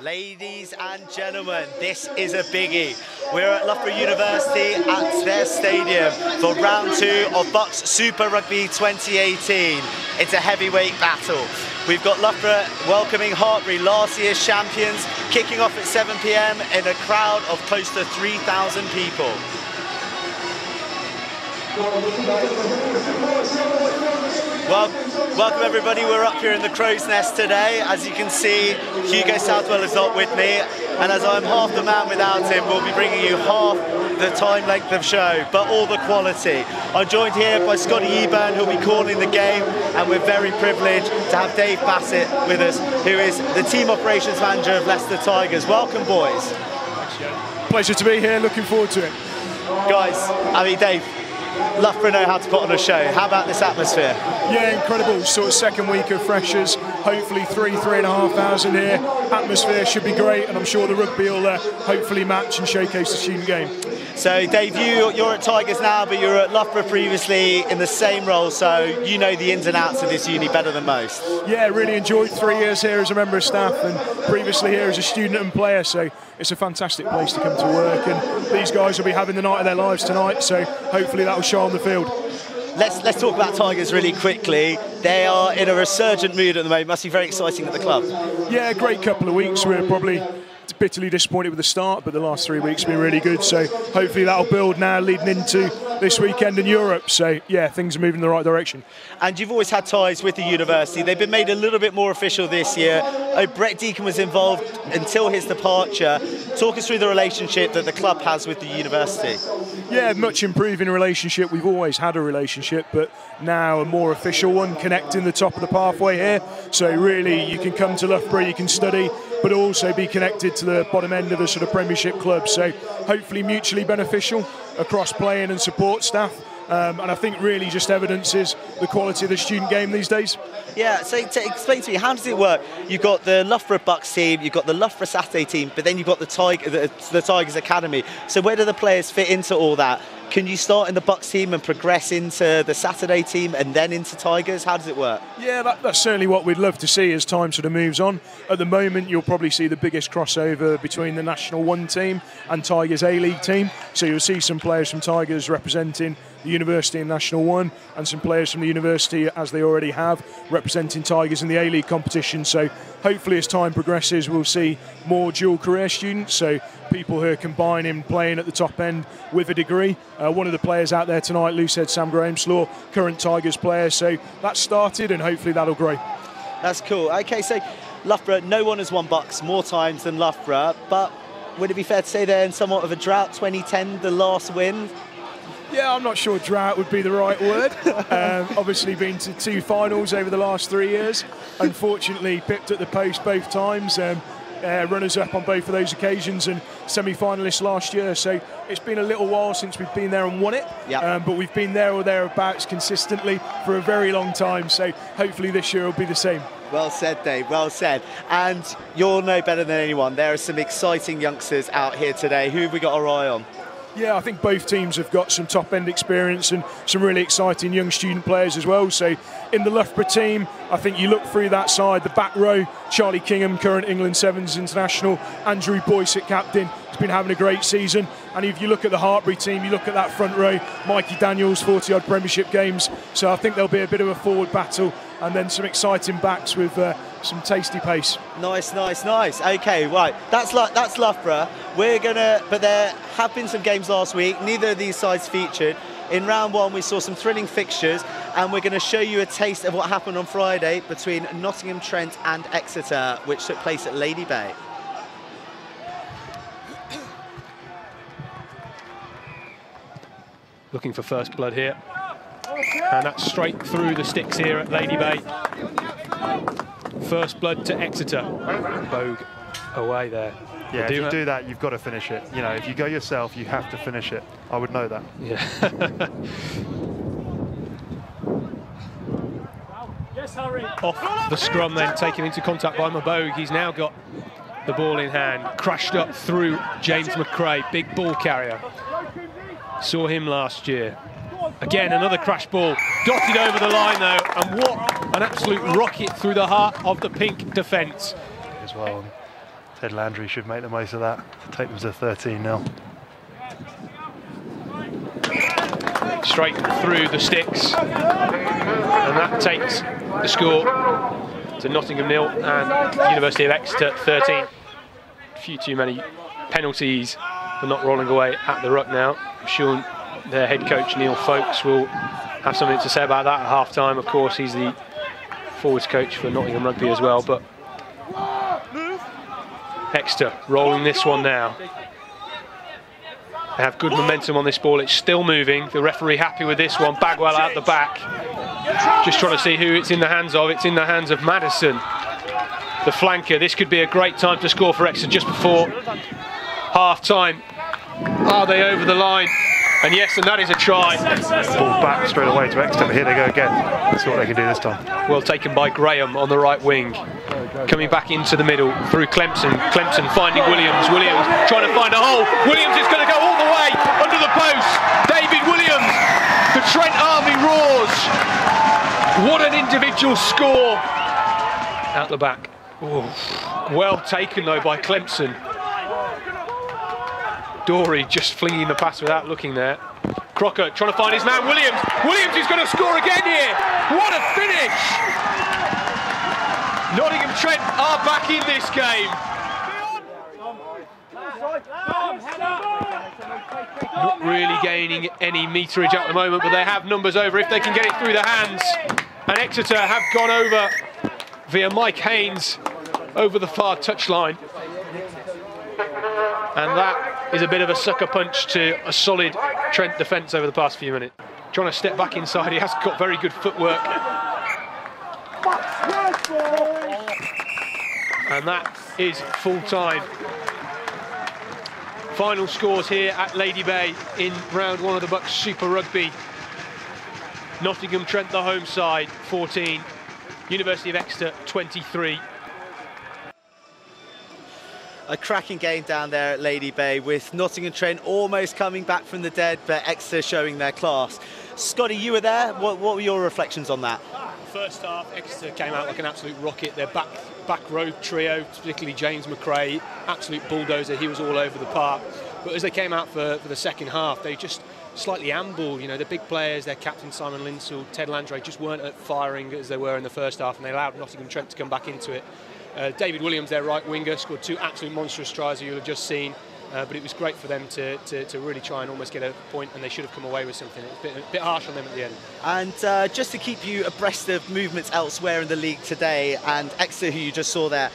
Ladies and gentlemen, this is a biggie. We're at Loughborough University at their stadium for round 2 of BUCS Super Rugby 2018. It's a heavyweight battle. We've got Loughborough welcoming Hartpury, last year's champions, kicking off at 7 PM in a crowd of close to 3,000 people. Well, welcome everybody. We're up here in the Crow's Nest today. As you can see, Hugo Southwell is not with me, and as I'm half the man without him, we'll be bringing you half the time length of show, but all the quality. I'm joined here by Scotty Eburn, who'll be calling the game, and we're very privileged to have Dave Bassett with us, who is the team operations manager of Leicester Tigers. Welcome, boys. Pleasure to be here, looking forward to it. Guys, I mean, Dave, Loughborough know how to put on a show. How about this atmosphere? Yeah, incredible. Sort of second week of freshers, hopefully 3,500 here. Atmosphere should be great, and I'm sure the rugby will hopefully match and showcase the student game. So Dave, you're at Tigers now, but you were at Loughborough previously in the same role, so you know the ins and outs of this uni better than most. Yeah, really enjoyed 3 years here as a member of staff and previously here as a student and player, so it's a fantastic place to come to work, and these guys will be having the night of their lives tonight, so hopefully that will show on the field. Let's talk about Tigers really quickly. They are in a resurgent mood at the moment. Must be very exciting at the club. Yeah, great couple of weeks. We're probably bitterly disappointed with the start, but the last 3 weeks have been really good, so hopefully that'll build now leading into this weekend in Europe. So yeah, things are moving in the right direction. And you've always had ties with the university. They've been made a little bit more official this year. Brett Deacon was involved until his departure. Talk us through the relationship that the club has with the university. Yeah, much improving relationship. We've always had a relationship, but now a more official one, connecting the top of the pathway here. So really you can come to Loughborough, you can study, but also be connected to the bottom end of a sort of Premiership club. So hopefully mutually beneficial across playing and support staff. And I think really just evidences the quality of the student game these days. Yeah, so to explain to me, how does it work? You've got the Loughborough BUCS team, you've got the Loughborough Saturday team, but then you've got the Tigers Academy. So where do the players fit into all that? Can you start in the BUCS team and progress into the Saturday team and then into Tigers? How does it work? Yeah, that's certainly what we'd love to see as time sort of moves on. At the moment, you'll probably see the biggest crossover between the National 1 team and Tigers A-League team. So you'll see some players from Tigers representing the university in National 1 and some players from the university, as they already have, representing Tigers in the A-League competition. So hopefully as time progresses, we'll see more dual career students, so people who are combining playing at the top end with a degree. One of the players out there tonight, Loosehead Sam Grahamslaw, current Tigers player, so that's started and hopefully that'll grow. That's cool. Okay, so Loughborough, no one has won BUCS more times than Loughborough, but would it be fair to say they're in somewhat of a drought? 2010, the last win? Yeah, I'm not sure drought would be the right word. Obviously been to 2 finals over the last 3 years. Unfortunately pipped at the post both times. Runners-up on both of those occasions and semi-finalists last year. So it's been a little while since we've been there and won it. Yep. But we've been there or thereabouts consistently for a very long time. So hopefully this year will be the same. Well said, Dave, well said. And you'll know better than anyone, there are some exciting youngsters out here today. Who have we got our eye on? Yeah, I think both teams have got some top-end experience and some really exciting young student players as well. So in the Loughborough team, I think you look through that side, the back row, Charlie Kingham, current England Sevens international, Andrew Boyce at captain, has been having a great season. And if you look at the Hartpury team, you look at that front row, Mikey Daniels, 40-odd Premiership games. So I think there'll be a bit of a forward battle and then some exciting backs with some tasty pace. Nice, nice, nice. Okay, right. That's Loughborough. But there have been some games last week. Neither of these sides featured. In round 1, we saw some thrilling fixtures, and we're going to show you a taste of what happened on Friday between Nottingham Trent and Exeter, which took place at Lady Bay. Looking for first blood here. And that's straight through the sticks here at Lady Bay. First blood to Exeter. Bogue away there. Yeah, if you do that, you've got to finish it. You know, if you go yourself, you have to finish it. I would know that. Yeah. Off the scrum then, taken into contact by Mabogue. He's now got the ball in hand. Crashed up through James McRae, big ball carrier. Saw him last year. Again, another crash ball, dotted over the line though, and what an absolute rocket through the heart of the pink defence. As well. Ted Landry should make the most of that to take them to 13-0. Straight through the sticks, and that takes the score to Nottingham 0 and University of Exeter 13. A few too many penalties for not rolling away at the ruck now. I'm sure their head coach Neil Folkes will have something to say about that at half-time. Of course, he's the forwards coach for Nottingham Rugby as well, but Exeter rolling this one now. They have good momentum on this ball, it's still moving. The referee happy with this one, Bagwell out the back. Just trying to see who it's in the hands of. It's in the hands of Madison, the flanker. This could be a great time to score for Exeter just before half-time. Are they over the line? And yes, and that is a try. Ball back straight away to Exeter, but here they go again. Let's see what they can do this time. Well taken by Graham on the right wing. Coming back into the middle through Clemson. Clemson finding Williams. Williams trying to find a hole. Williams is going to go all the way under the post. David Williams. The Trent Army roars. What an individual score. Out the back. Ooh. Well taken though by Clemson. Dory just flinging the pass without looking there. Crocker trying to find his man, Williams. Williams is going to score again here. What a finish! Nottingham Trent are back in this game. Not really gaining any meterage at the moment, but they have numbers over if they can get it through the hands. And Exeter have gone over via Mike Haynes over the far touchline. And that is a bit of a sucker punch to a solid Trent defence over the past few minutes. Trying to step back inside, he has got very good footwork. And that is full time. Final scores here at Lady Bay in round 1 of the BUCS Super Rugby. Nottingham Trent, the home side, 14. University of Exeter, 23. A cracking game down there at Lady Bay with Nottingham Trent almost coming back from the dead, but Exeter showing their class. Scotty, you were there. What were your reflections on that? First half, Exeter came out like an absolute rocket. Their back row trio, particularly James McRae, absolute bulldozer. He was all over the park. But as they came out for the second half, they just slightly ambled. You know, the big players, their captain Simon Linsell, Ted Landry, just weren't firing as they were in the first half, and they allowed Nottingham Trent to come back into it. David Williams, their right winger, scored 2 absolute monstrous tries you'll have just seen. But it was great for them to really try and almost get a point, and they should have come away with something. It was a bit harsh on them at the end. And just to keep you abreast of movements elsewhere in the league today, and Exeter, who you just saw there,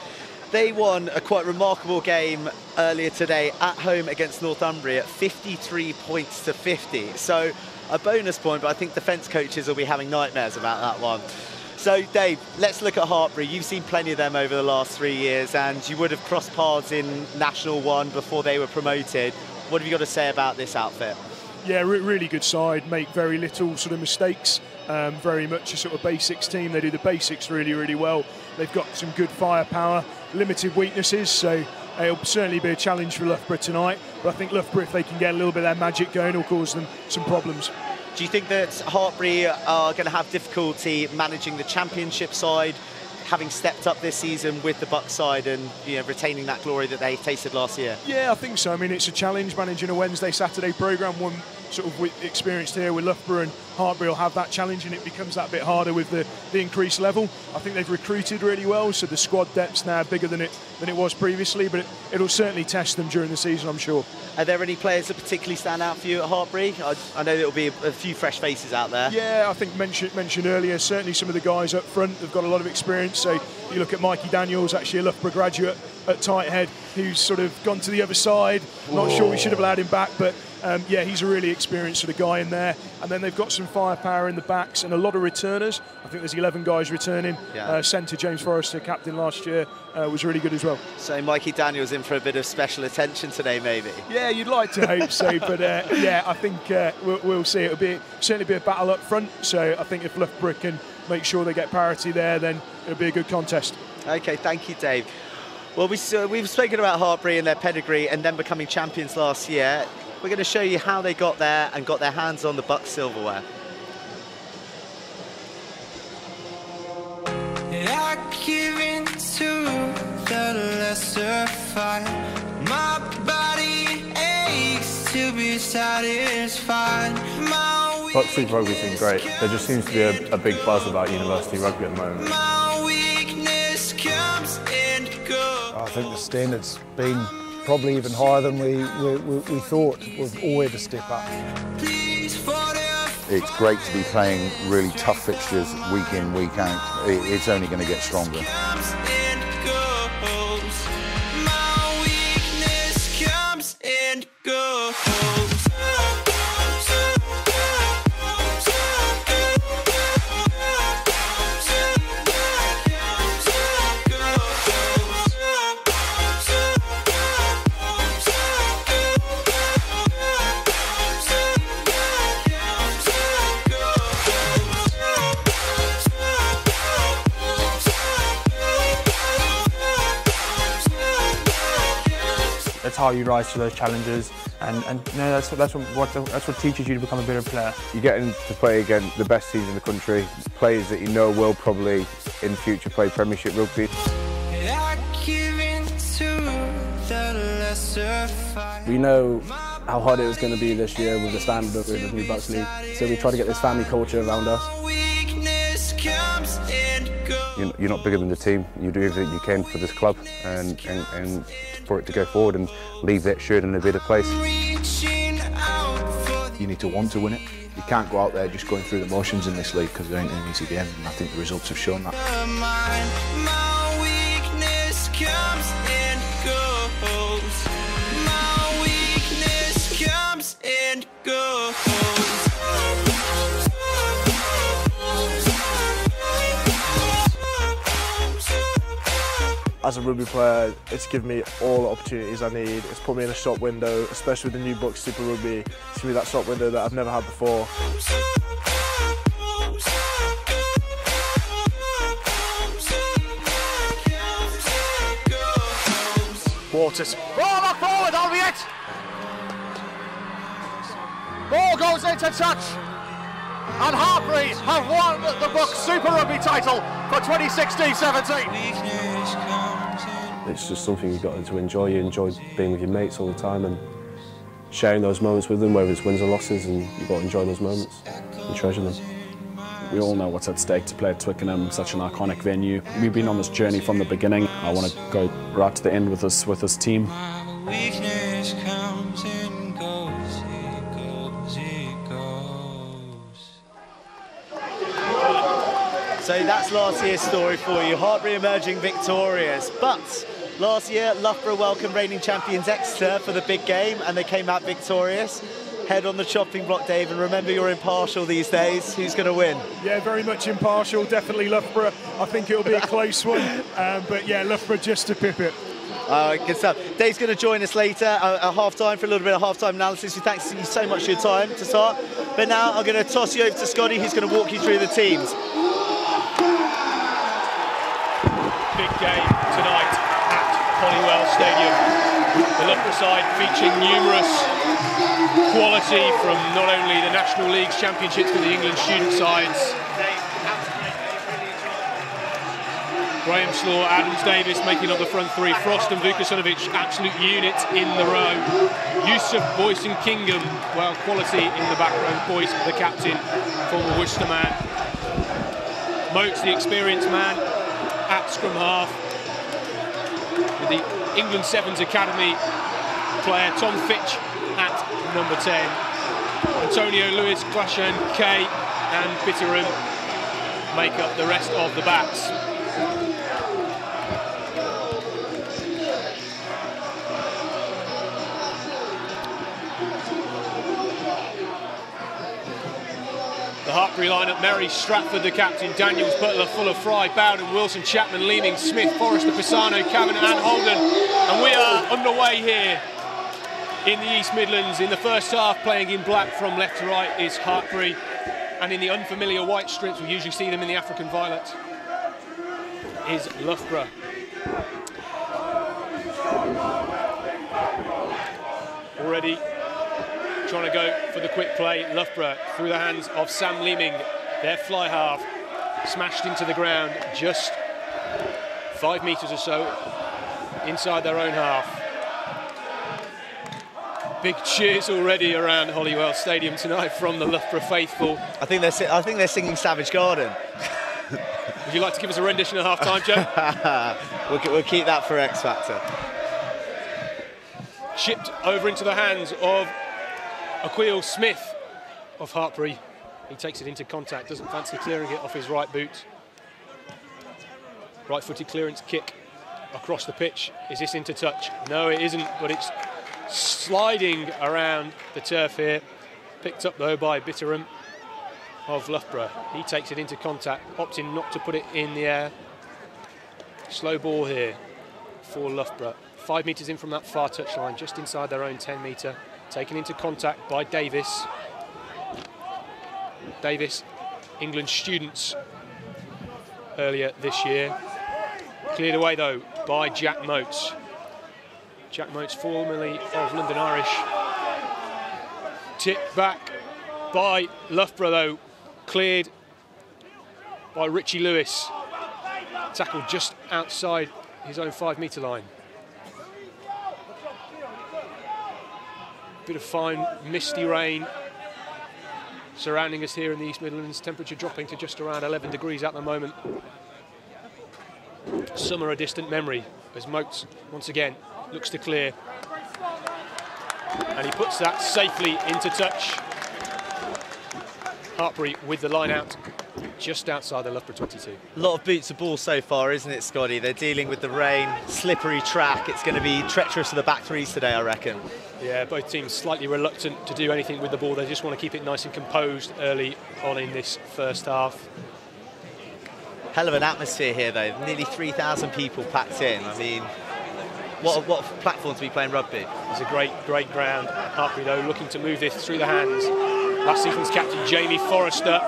they won a quite remarkable game earlier today at home against Northumbria, 53 points to 50. So a bonus point, but I think defence coaches will be having nightmares about that one. So, Dave, let's look at Hartpury. You've seen plenty of them over the last 3 years, and you would have crossed paths in National 1 before they were promoted. What have you got to say about this outfit? Yeah, really good side, make very little sort of mistakes. Very much a sort of basics team. They do the basics really well. They've got some good firepower, limited weaknesses, so it'll certainly be a challenge for Loughborough tonight. But I think Loughborough, if they can get a little bit of their magic going, will cause them some problems. Do you think that Hartpury are going to have difficulty managing the championship side, having stepped up this season with the BUCS side and retaining that glory that they tasted last year? Yeah, I think so. I mean, it's a challenge managing a Wednesday, Saturday programme. One sort of experienced here with Loughborough, and Hartpury will have that challenge, and it becomes that bit harder with the increased level. I think they've recruited really well, so the squad depth's now bigger than it was previously, but it'll certainly test them during the season, I'm sure. Are there any players that particularly stand out for you at Hartpury? I know there'll be a few fresh faces out there. Yeah, I think mentioned earlier, certainly some of the guys up front have got a lot of experience. So you look at Mikey Daniels, actually a Loughborough graduate at tight head, who's sort of gone to the other side. Not sure we should have allowed him back, but yeah, he's a really experienced sort of guy in there. And then they've got some firepower in the backs and a lot of returners. I think there's 11 guys returning. Yeah. Centre James Forrester, captain last year, was really good as well. So Mikey Daniels in for a bit of special attention today, maybe? Yeah, you'd like to hope so, but yeah, I think we'll see. It'll certainly be a battle up front. So I think if Loughborough can make sure they get parity there, then it'll be a good contest. Okay, thank you, Dave. Well, we've spoken about Hartpury and their pedigree and then becoming champions last year. We're going to show you how they got there and got their hands on the BUCS silverware. I give in to the lesser fight. My body aches to be satisfied. BUCS Super Rugby's been great. There just seems to be a big buzz about university rugby at the moment. My weakness comes and goes. I think the standard's been probably even higher than we thought. We've always a step up. It's great to be playing really tough fixtures week in, week out. It's only going to get stronger. My weakness comes and goes. That's how you rise to those challenges, and you know, that's what teaches you to become a better player. You're getting to play against the best teams in the country, players that you know will probably in future play Premiership rugby. We know how hard it was going to be this year with the standard of the new BUCS League, so we try to get this family culture around us. You're not bigger than the team. You do everything you can for this club and for it to go forward and leave that shirt in a better place. You need to want to win it. You can't go out there just going through the motions in this league because it ain't an easy game, and I think the results have shown that. My weakness comes and goes. My weakness comes and goes. As a rugby player, it's given me all the opportunities I need. It's put me in a shop window, especially with the new BUCS Super Rugby. It's given me that shop window that I've never had before. Waters. Oh, look forward, albeit! Ball goes into touch. And Hartpury have won the BUCS Super Rugby title for 2016-17. It's just something you've got to enjoy. You enjoy being with your mates all the time and sharing those moments with them, whether it's wins or losses, and you've got to enjoy those moments and treasure them. We all know what's at stake to play at Twickenham, such an iconic venue. We've been on this journey from the beginning. I want to go right to the end with this team. Weakness comes and goes, it goes, it goes. So that's last year's story for you. Hartpury emerging victorious, but last year Loughborough welcomed reigning champions Exeter for the big game, and they came out victorious. Head on the chopping block, Dave, and remember you're impartial these days. Who's going to win? Yeah, very much impartial. Definitely Loughborough. I think it'll be a close one, but yeah, Loughborough just to pip it. Good stuff. Dave's going to join us later at half-time for a little bit of half-time analysis. We thank you so much for your time to start. But now I'm going to toss you over to Scotty, who's going to walk you through the teams. Big game tonight at Hollywell Stadium. The Loughborough side featuring numerous quality from not only the National League's championships but the England student sides. Graham Slaw, Adams Davis making up the front three. Frost and Vukasonovic, absolute unit in the row. Yusuf, Boyce and Kingham, well, quality in the back row. Boyce, the captain, former Worcester man. Moakes, the experienced man at scrum half. With the England Sevens Academy player Tom Fitch at number 10. Antonio Lewis, Glashan, Kay and Bitterham make up the rest of the backs. The Hartpury lineup: Merry, Stratford the captain, Daniels, Butler, Fuller, Fry, Bowden, Wilson, Chapman, Leeming, Smith, Forrester, Pisano, Cavan and Holden. And we are underway here in the East Midlands. In the first half, playing in black from left to right is Hartpury, and in the unfamiliar white strips, we usually see them in the African violet, is Loughborough. Already trying to go for the quick play. Loughborough through the hands of Sam Leeming, their fly half, smashed into the ground just 5 metres or so inside their own half. Big cheers already around Holywell Stadium tonight from the Loughborough faithful. I think they're singing Savage Garden. Would you like to give us a rendition at half-time, Joe? We'll keep that for X Factor. Chipped over into the hands of Aquil Smith of Hartpury. He takes it into contact, doesn't fancy clearing it off his right boot. Right-footed clearance kick across the pitch. Is this into touch? No, it isn't, but it's sliding around the turf here. Picked up, though, by Bitterham of Loughborough. He takes it into contact, opting not to put it in the air. Slow ball here for Loughborough. 5 metres in from that far touchline, just inside their own 10-metre. Taken into contact by Davis. Davis, England students earlier this year. Cleared away, though, by Jack Motes. Jack Motes, formerly of London Irish. Tipped back by Loughborough, though. Cleared by Richie Lewis. Tackled just outside his own 5-metre line. Bit of fine, misty rain surrounding us here in the East Midlands. Temperature dropping to just around 11 degrees at the moment. Summer a distant memory as Motes once again looks to clear. And he puts that safely into touch. Hartpury with the line out just outside the Loughborough 22. A lot of boots of ball so far, isn't it, Scotty? They're dealing with the rain, slippery track. It's going to be treacherous to the back threes today, I reckon. Yeah, both teams slightly reluctant to do anything with the ball. They just want to keep it nice and composed early on in this first half. Hell of an atmosphere here, though. Nearly 3,000 people packed in. I mean, what platform to be playing rugby? It's a great ground. Hartpury, though, looking to move this through the hands. Last season's captain, Jamie Forrester,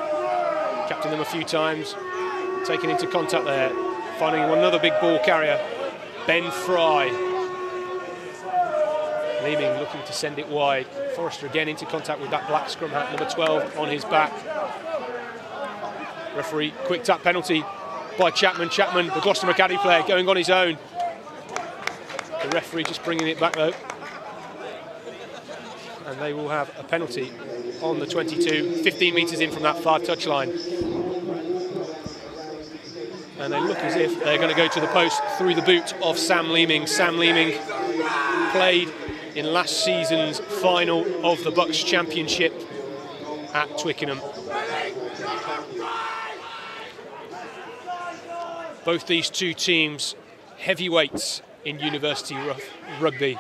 captained them a few times, taken into contact there, finding another big ball carrier, Ben Fry. Leeming looking to send it wide. Forrester again into contact with that black scrum hat, number 12 on his back. Referee, quick tap penalty by Chapman. Chapman, the Gloucester Academy player, going on his own. The referee just bringing it back, though. And they will have a penalty on the 22, 15 metres in from that far touchline. And they look as if they're going to go to the post through the boot of Sam Leeming. Sam Leeming played in last season's final of the BUCS Championship at Twickenham. Both these two teams, heavyweights in university rugby.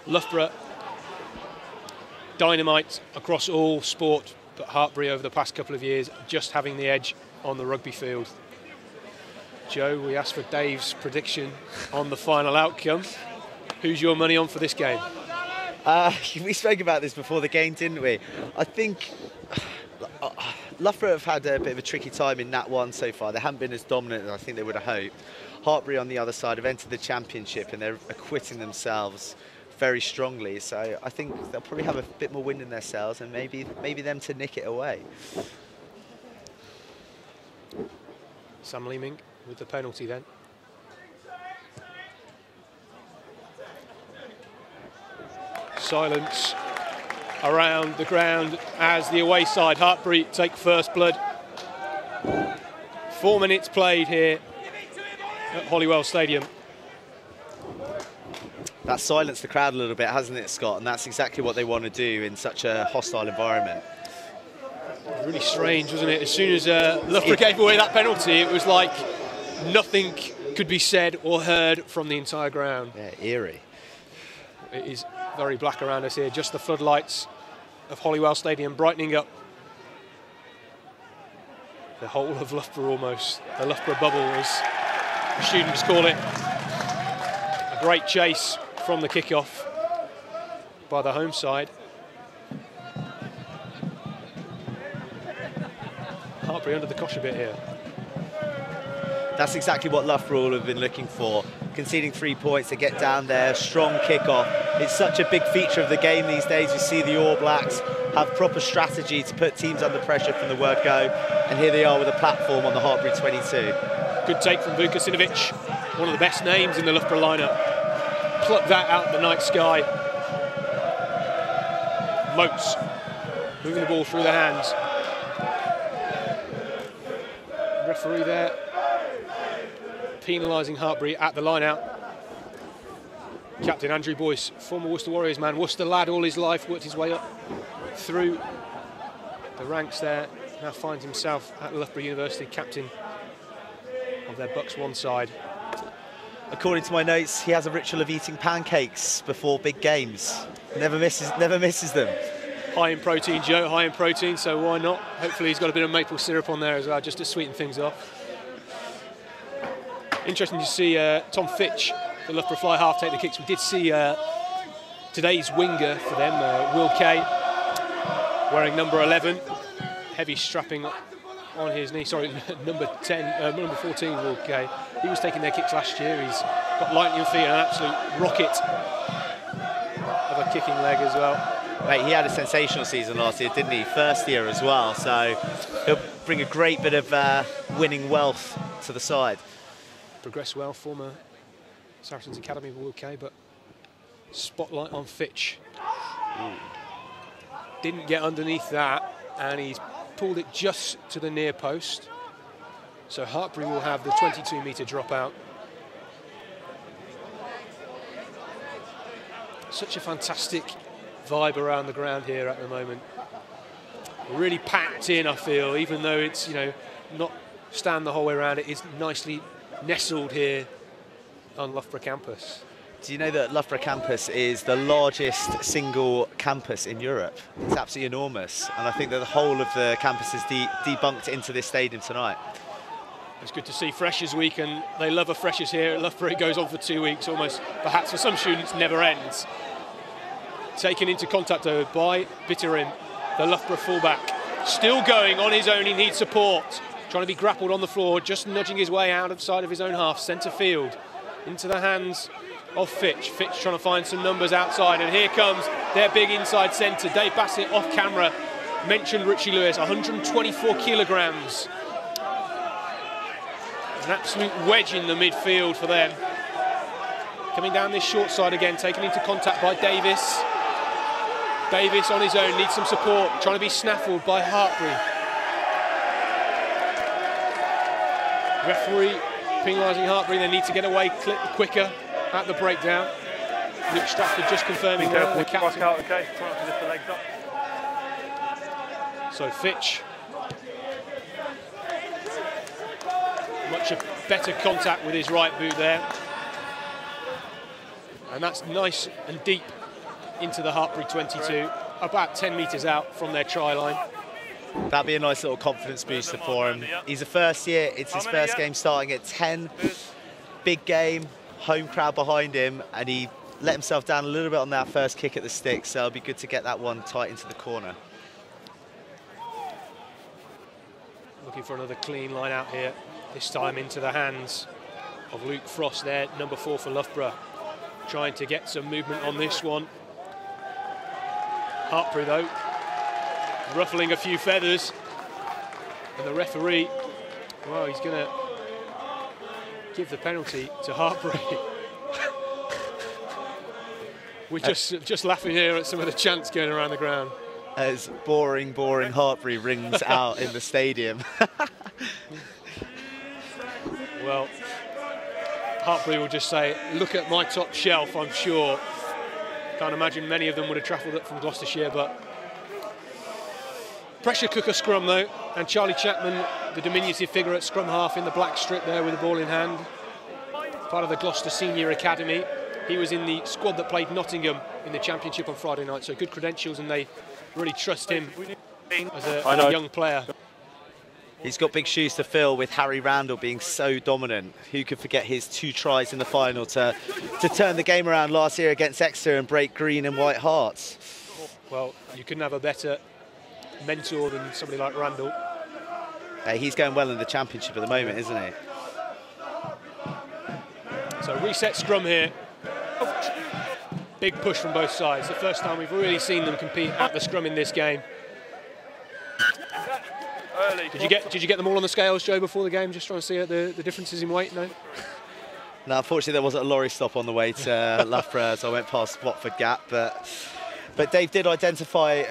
Loughborough, dynamite across all sport, but Hartpury over the past couple of years just having the edge on the rugby field. Joe, we asked for Dave's prediction on the final outcome. Who's your money on for this game? We spoke about this before the game, didn't we? I think Loughborough have had a bit of a tricky time in Nat 1 so far. They haven't been as dominant as I think they would have hoped. Hartpury on the other side have entered the championship and they're acquitting themselves very strongly. So I think they'll probably have a bit more wind in their sails and maybe them to nick it away. Sam Leeming with the penalty then. Silence around the ground as the away side, Hartpury, take first blood. 4 minutes played here at Holywell Stadium. That's silenced the crowd a little bit, hasn't it, Scott? And that's exactly what they want to do in such a hostile environment. Really strange, wasn't it? As soon as Loughborough gave away that penalty, it was like nothing could be said or heard from the entire ground. Yeah, eerie. It is very black around us here, just the floodlights of Holywell Stadium brightening up the whole of Loughborough almost. The Loughborough bubble, as the students call it. A great chase from the kick-off by the home side. Hartpury under the cosh a bit here. That's exactly what Loughborough have been looking for. Conceding 3 points, they get down there, strong kick-off. It's such a big feature of the game these days. You see the All Blacks have proper strategy to put teams under pressure from the word go. And here they are with a platform on the Hartpury 22. Good take from Vukašinović, one of the best names in the Loughborough lineup. pluck that out of the night sky. Moats moving the ball through the hands. Referee there penalising Hartpury at the line out. Captain Andrew Boyce, former Worcester Warriors man, Worcester lad all his life, worked his way up through the ranks there. Now finds himself at Loughborough University, captain of their BUCS 1 side. According to my notes, he has a ritual of eating pancakes before big games. Never misses them. High in protein, Joe, high in protein, so why not? Hopefully he's got a bit of maple syrup on there as well, just to sweeten things off. Interesting to see Tom Fitch, the Loughborough fly half, take the kicks. We did see today's winger for them, Will Kay, wearing number 11, heavy strapping on his knee. Sorry, number 14, Will Kay. He was taking their kicks last year. He's got lightning feet and an absolute rocket of a kicking leg as well. Mate, he had a sensational season last year, didn't he? First year as well, so he'll bring a great bit of winning wealth to the side. Progressed well, former Saracens Academy of Will Kay, but spotlight on Fitch. Didn't get underneath that, and he's pulled it just to the near post. So Hartpury will have the 22-metre dropout. Such a fantastic vibe around the ground here at the moment. Really packed in, I feel, even though it's, you know, not stand the whole way around. It is nicely nestled here on Loughborough campus. Do you know that Loughborough campus is the largest single campus in Europe? It's absolutely enormous, and I think that the whole of the campus is debunked into this stadium tonight. It's good to see Freshers Week, and they love a Freshers here at Loughborough. It goes on for 2 weeks, almost, perhaps for some students, never ends. Taken into contact though by Bitterim, the Loughborough fullback. Still going on his own, he needs support. Trying to be grappled on the floor, just nudging his way out of side of his own half, centre field, into the hands of Fitch. Fitch trying to find some numbers outside, and here comes their big inside centre. Dave Bassett off camera mentioned Richie Lewis, 124 kilograms. An absolute wedge in the midfield for them. Coming down this short side again, taken into contact by Davis. Davis on his own, needs some support, trying to be snaffled by Hartpury. Referee penalising Hartpury, they need to get away quicker at the breakdown. Luke Stratford just confirming there, the captain. Okay. Try not to lift the legs up. So Fitch, much better contact with his right boot there. And that's nice and deep into the Hartpury 22, about 10 metres out from their try line. That'd be a nice little confidence booster for him. He's a first year, it's his first game starting at 10. Big game, home crowd behind him, and he let himself down a little bit on that first kick at the stick, so it'll be good to get that one tight into the corner. Looking for another clean line out here, this time into the hands of Luke Frost there, number 4 for Loughborough. Trying to get some movement on this one. Hartpury though, ruffling a few feathers, and the referee, well, he's going to give the penalty to Hartpury. We're just laughing here at some of the chants going around the ground. As boring Hartpury rings out in the stadium. Well, Hartpury will just say, look at my top shelf, I'm sure. Can't imagine many of them would have travelled up from Gloucestershire, but pressure cooker scrum though, and Charlie Chapman, the diminutive figure at scrum half in the black strip there with the ball in hand. Part of the Gloucester Senior Academy. He was in the squad that played Nottingham in the Championship on Friday night, so good credentials, and they really trust him as a young player. He's got big shoes to fill with Harry Randall being so dominant. Who could forget his 2 tries in the final to turn the game around last year against Exeter and break green and white hearts? Well, you couldn't have a better mentor than somebody like Randall. Hey, he's going well in the Championship at the moment, isn't he? So reset scrum here. Big push from both sides. The first time we've really seen them compete at the scrum in this game. Did you get them all on the scales, Joe, before the game? Just trying to see the differences in weight? No. Now, unfortunately, there wasn't a lorry stop on the way to Loughborough, so I went past Watford Gap. But Dave did identify,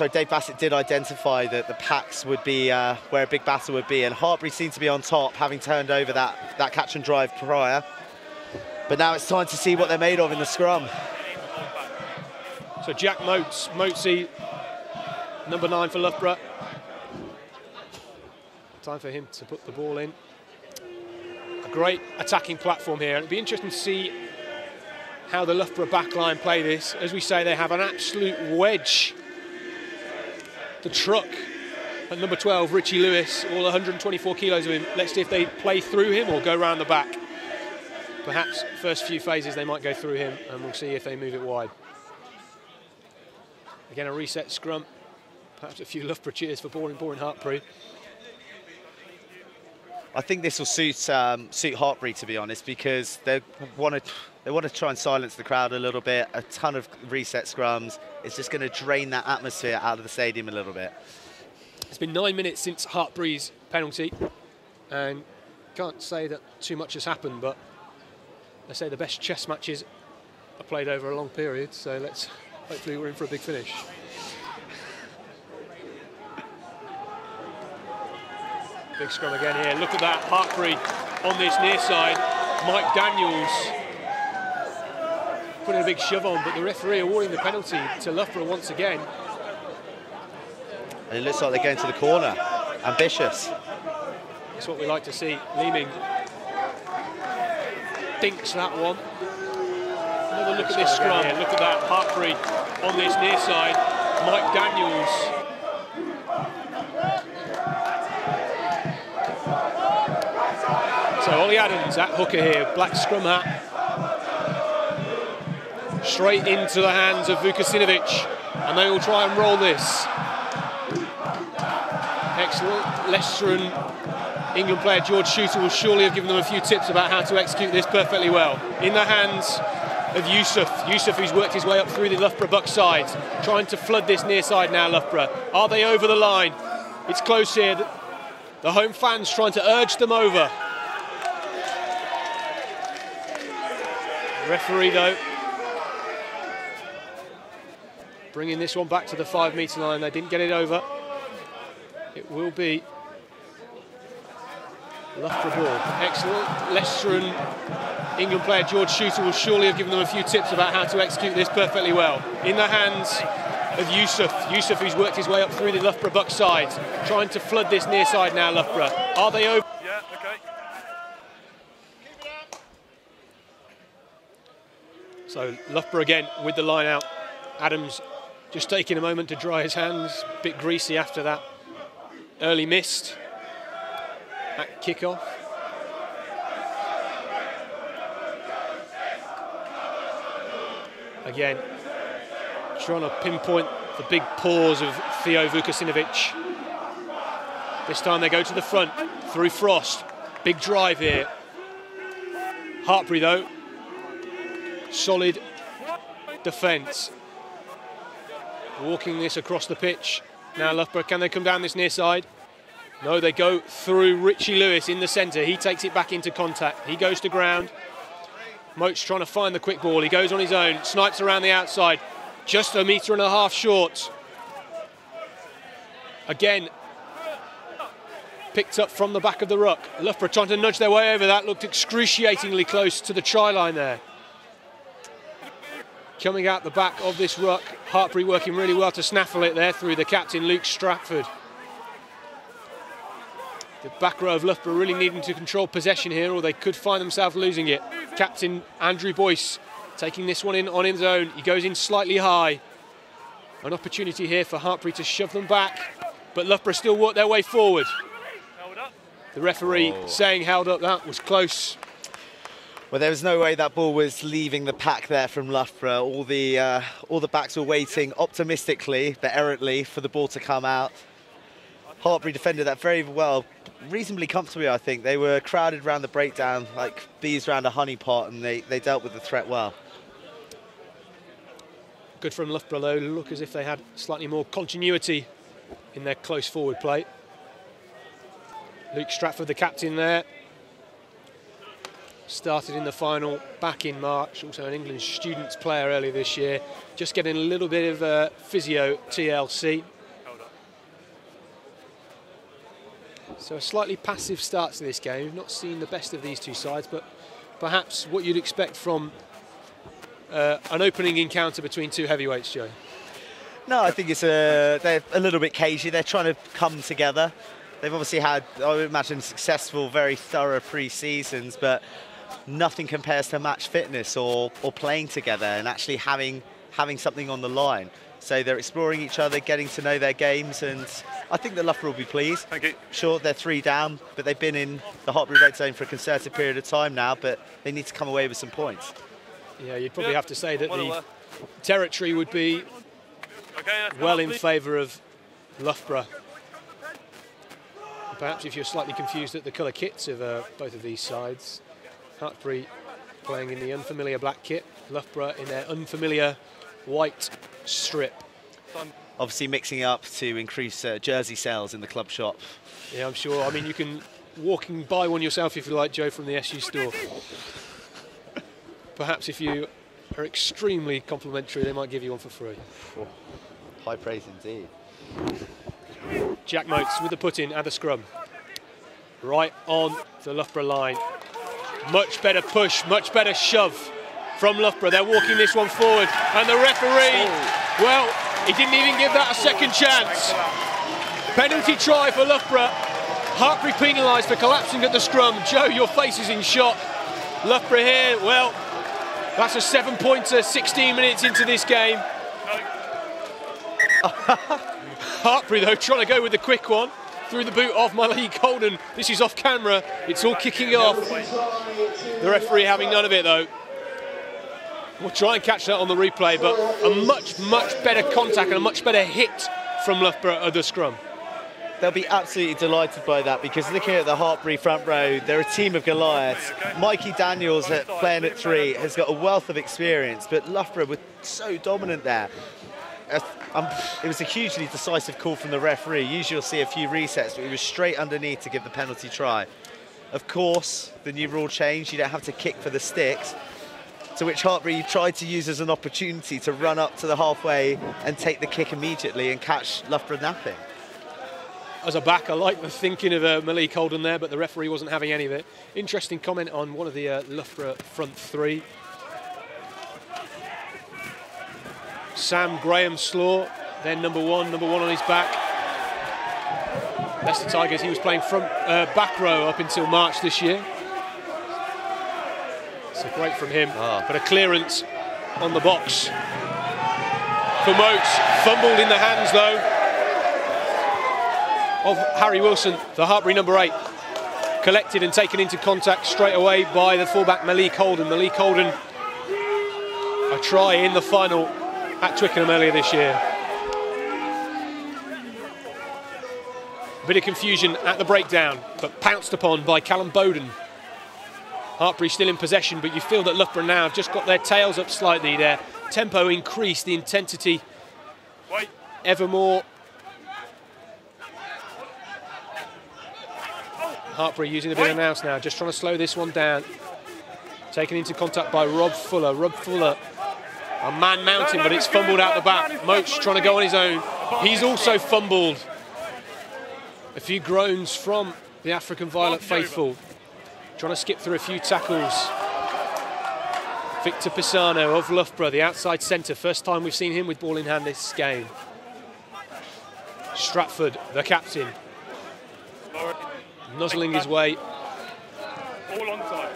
Dave Bassett did identify that the packs would be where a big battle would be, and Hartpury seemed to be on top, having turned over that catch and drive prior. But now it's time to see what they're made of in the scrum. So Jack Motesy, number 9 for Loughborough. Time for him to put the ball in. A great attacking platform here. It'll be interesting to see how the Loughborough backline play this. As we say, they have an absolute wedge. The truck at number 12, Richie Lewis, all 124 kilos of him. Let's see if they play through him or go round the back. Perhaps first few phases they might go through him, and we'll see if they move it wide. Again, a reset scrum. Perhaps a few Loughborough cheers for boring Hartpury. I think this will suit Hartpury, to be honest, because they want to try and silence the crowd a little bit. A ton of reset scrums. It's just going to drain that atmosphere out of the stadium a little bit. It's been 9 minutes since Hartpury's penalty, and can't say that too much has happened, but they say the best chess matches are played over a long period, so hopefully we're in for a big finish. Big scrum again here. Look at that, Hartpury on this near side. Mike Daniels putting a big shove on, but the referee awarding the penalty to Loughborough once again. And it looks like they're going to the corner. Ambitious. That's what we like to see. Leeming dinks that one. Another look at this scrum. Here. Look at that, Hartpury on this near side. Mike Daniels. So Ollie Adams at hooker here, black scrum hat. Straight into the hands of Vukasinovic, and they will try and roll this. Excellent. Leicester and England player George Shooter will surely have given them a few tips about how to execute this perfectly well. In the hands of Yusuf, who's worked his way up through the Loughborough BUCS sides, trying to flood this near side now, Loughborough. Are they over the line? It's close here. The home fans trying to urge them over. Referee, though, bringing this one back to the 5-metre line. They didn't get it over. It will be Loughborough ball. Excellent. Leicester and England player George Shooter will surely have given them a few tips about how to execute this perfectly well. In the hands of Yusuf, who's worked his way up through the Loughborough BUCS sides, trying to flood this near side now, Loughborough. Are they over? Yeah, okay. So Loughborough again with the line out. Adams just taking a moment to dry his hands. A bit greasy after that early mist at kickoff. Again, trying to pinpoint the big paws of Theo Vukasinovic. This time they go to the front through Frost. Big drive here. Hartpury, though, solid defence. Walking this across the pitch. Now Loughborough, can they come down this near side? No, they go through Richie Lewis in the centre. He takes it back into contact. He goes to ground. Moat's trying to find the quick ball. He goes on his own, snipes around the outside. Just 1.5 metres short. Again, picked up from the back of the ruck. Loughborough trying to nudge their way over that. Looked excruciatingly close to the try line there. Coming out the back of this ruck, Hartpury working really well to snaffle it there through the captain, Luke Stratford. The back row of Loughborough really needing to control possession here, or they could find themselves losing it. Captain Andrew Boyce taking this one in on his own. He goes in slightly high. An opportunity here for Hartpury to shove them back, but Loughborough still work their way forward. The referee saying held up, that was close. Well, there was no way that ball was leaving the pack there from Loughborough. All the backs were waiting optimistically but errantly for the ball to come out. Hartpury defended that very well, reasonably comfortably, I think. They were crowded around the breakdown like bees around a honey pot, and they dealt with the threat well. Good from Loughborough, though. Look as if they had slightly more continuity in their close forward play. Luke Stratford, the captain there. started in the final back in March, also an England students player earlier this year, just getting a little bit of physio TLC. So a slightly passive start to this game. We've not seen the best of these two sides, but perhaps what you'd expect from an opening encounter between two heavyweights, Joe. No, I think they're a little bit cagey. They're trying to come together. They've obviously had, I would imagine, successful, very thorough pre-seasons, but nothing compares to match fitness or playing together and actually having something on the line. So they're exploring each other, getting to know their games, and I think that Loughborough will be pleased. Thank you. Sure, they're 3 down, but they've been in the Hartpury red zone for a concerted period of time now, but they need to come away with some points. Yeah, you'd probably have to say that the territory would be well in favour of Loughborough. Perhaps if you're slightly confused at the colour kits of both of these sides, Hartpury playing in the unfamiliar black kit, Loughborough in their unfamiliar white strip. Obviously mixing up to increase jersey sales in the club shop. Yeah, I'm sure. I mean, you can walking buy one yourself if you like, Joe, from the SU store. Perhaps if you are extremely complimentary, they might give you one for free. Oh, high praise indeed. Jack Motes with the put-in and the scrum. Right on the Loughborough line. Much better push, much better shove from Loughborough. They're walking this one forward. And the referee, well, he didn't even give that a second chance. Penalty try for Loughborough. Hartpury penalised for collapsing at the scrum. Joe, your face is in shock. Loughborough here, well, that's a 7-pointer 16 minutes into this game. Hartpury, though, trying to go with the quick one. Through the boot of Malik Holden. This is off camera. It's all kicking off. The referee having none of it, though. We'll try and catch that on the replay, but a much, much better contact and a much better hit from Loughborough at the scrum. They'll be absolutely delighted by that, because looking at the Hartpury front row, they're a team of Goliaths. Mikey Daniels, playing at 3, has got a wealth of experience, but Loughborough were so dominant there. It was a hugely decisive call from the referee. Usually you'll see a few resets, but he was straight underneath to give the penalty try. Of course, the new rule change, you don't have to kick for the sticks, to which Hartpury tried to use as an opportunity to run up to the halfway and take the kick immediately and catch Loughborough napping. As a back, I like the thinking of Malik Holden there, but the referee wasn't having any of it. Interesting comment on one of the Loughborough front 3. Sam Graham-Slaw, then number one on his back. Leicester Tigers, he was playing front back row up until March this year. So great from him, but a clearance on the box for Motes. Fumbled in the hands, though, of Harry Wilson, the Hartpury number 8. Collected and taken into contact straight away by the fullback Malik Holden. Malik Holden, a try in the final at Twickenham earlier this year. A bit of confusion at the breakdown, but pounced upon by Callum Bowden. Hartpury still in possession, but you feel that Loughborough now have just got their tails up slightly. Their tempo increased, the intensity ever more. Hartpury using a bit of nous now, just trying to slow this one down. Taken into contact by Rob Fuller. Rob Fuller, a man mountain, but it's fumbled out the back. Motes trying to go on his own. He's also fumbled. A few groans from the African Violet faithful. Trying to skip through a few tackles. Victor Pisano of Loughborough, the outside centre. First time we've seen him with ball in hand this game. Stratford, the captain, nuzzling his way. All on time.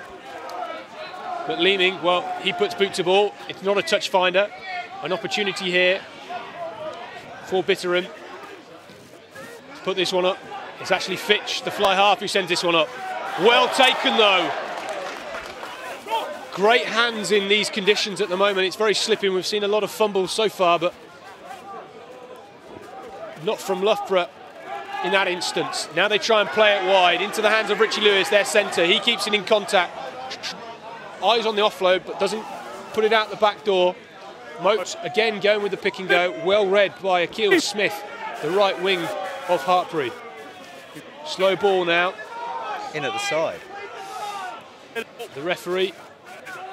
But Leeming, well, he puts boot to ball. It's not a touch finder. An opportunity here for Bitterham to put this one up. It's actually Fitch, the fly half, who sends this one up. Well taken, though. Great hands in these conditions at the moment. It's very slipping. We've seen a lot of fumbles so far, but not from Loughborough in that instance. Now they try and play it wide into the hands of Richie Lewis, their centre. He keeps it in contact. Eyes on the offload, but doesn't put it out the back door. Motes again going with the pick and go. Well read by Akil Smith, the right wing of Hartpury. Slow ball now. In at the side. The referee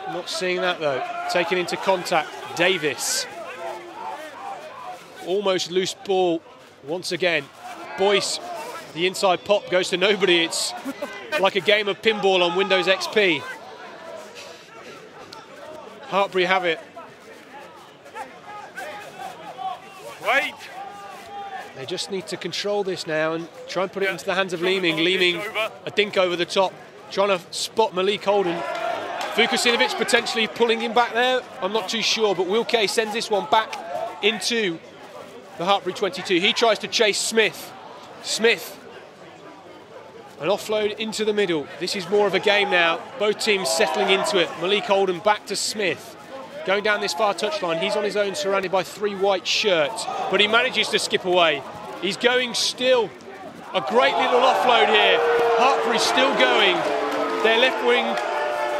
not seeing that though. Taken into contact, Davis. Almost loose ball once again. Boyce, the inside pop goes to nobody. It's like a game of pinball on Windows XP. Hartpury have it. Wait. They just need to control this now and try and put it into the hands of Leeming. Leeming, a dink over the top, trying to spot Malik Holden. Vukasinovic potentially pulling him back there. I'm not too sure, but Wilke sends this one back into the Hartpury 22. He tries to chase Smith. Smith, an offload into the middle. This is more of a game now. Both teams settling into it. Malik Holden back to Smith. Going down this far touchline, he's on his own, surrounded by 3 white shirts, but he manages to skip away. He's going still. A great little offload here. Hartpury still going. Their left wing,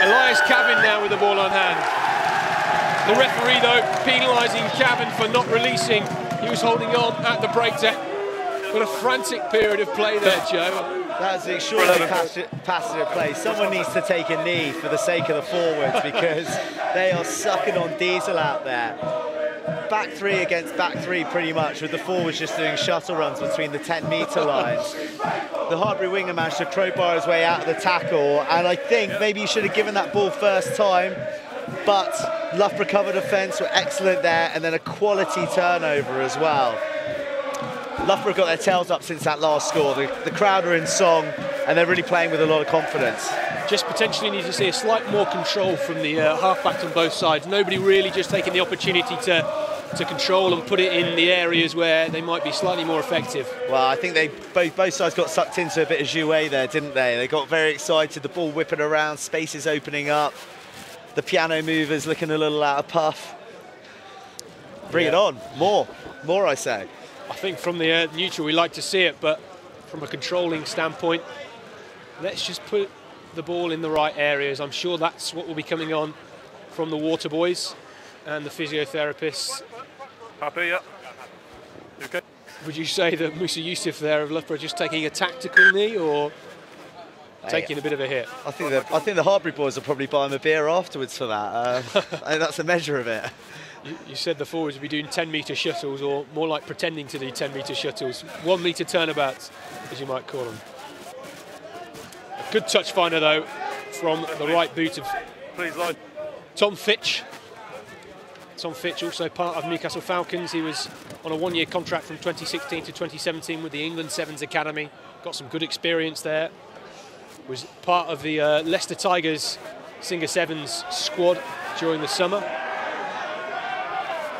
Elias Cabin now with the ball on hand. The referee, though, penalising Cabin for not releasing. He was holding on at the breakdown. What a frantic period of play there, Joe. That's an extraordinary passage of play. Someone needs to take a knee for the sake of the forwards because they are sucking on diesel out there. Back 3 against back 3 pretty much, with the forwards just doing shuttle runs between the 10-metre lines. The Hartpury winger managed to crowbar his way out of the tackle, and I think maybe you should have given that ball first time, but Loughborough cover defence were excellent there, and then a quality turnover as well. Loughborough got their tails up since that last score. The crowd are in song and they're really playing with a lot of confidence. Just potentially need to see a slight more control from the half-backs on both sides. Nobody really just taking the opportunity to control and put it in the areas where they might be slightly more effective. Well, I think they both sides got sucked into a bit of jouet there, didn't they? They got very excited, the ball whipping around, spaces opening up, the piano movers looking a little out of puff. Bring it on, more I say. I think from the neutral we like to see it, but from a controlling standpoint, let's just put the ball in the right areas. I'm sure that's what will be coming on from the water boys and the physiotherapists. Happy, yeah. You okay? Would you say that Musa Yusuf there of Loughborough just taking a tactical knee or taking a bit of a hit? I think the Hartpury boys will probably buy him a beer afterwards for that. I think that's a measure of it. You said the forwards would be doing 10-metre shuttles, or more like pretending to do 10-metre shuttles. 1-metre turnabouts, as you might call them. A good touch finder, though, from the right boot of Tom Fitch. Tom Fitch, also part of Newcastle Falcons. He was on a 1-year contract from 2016 to 2017 with the England Sevens Academy. Got some good experience there. Was part of the Leicester Tigers Singer Sevens squad during the summer.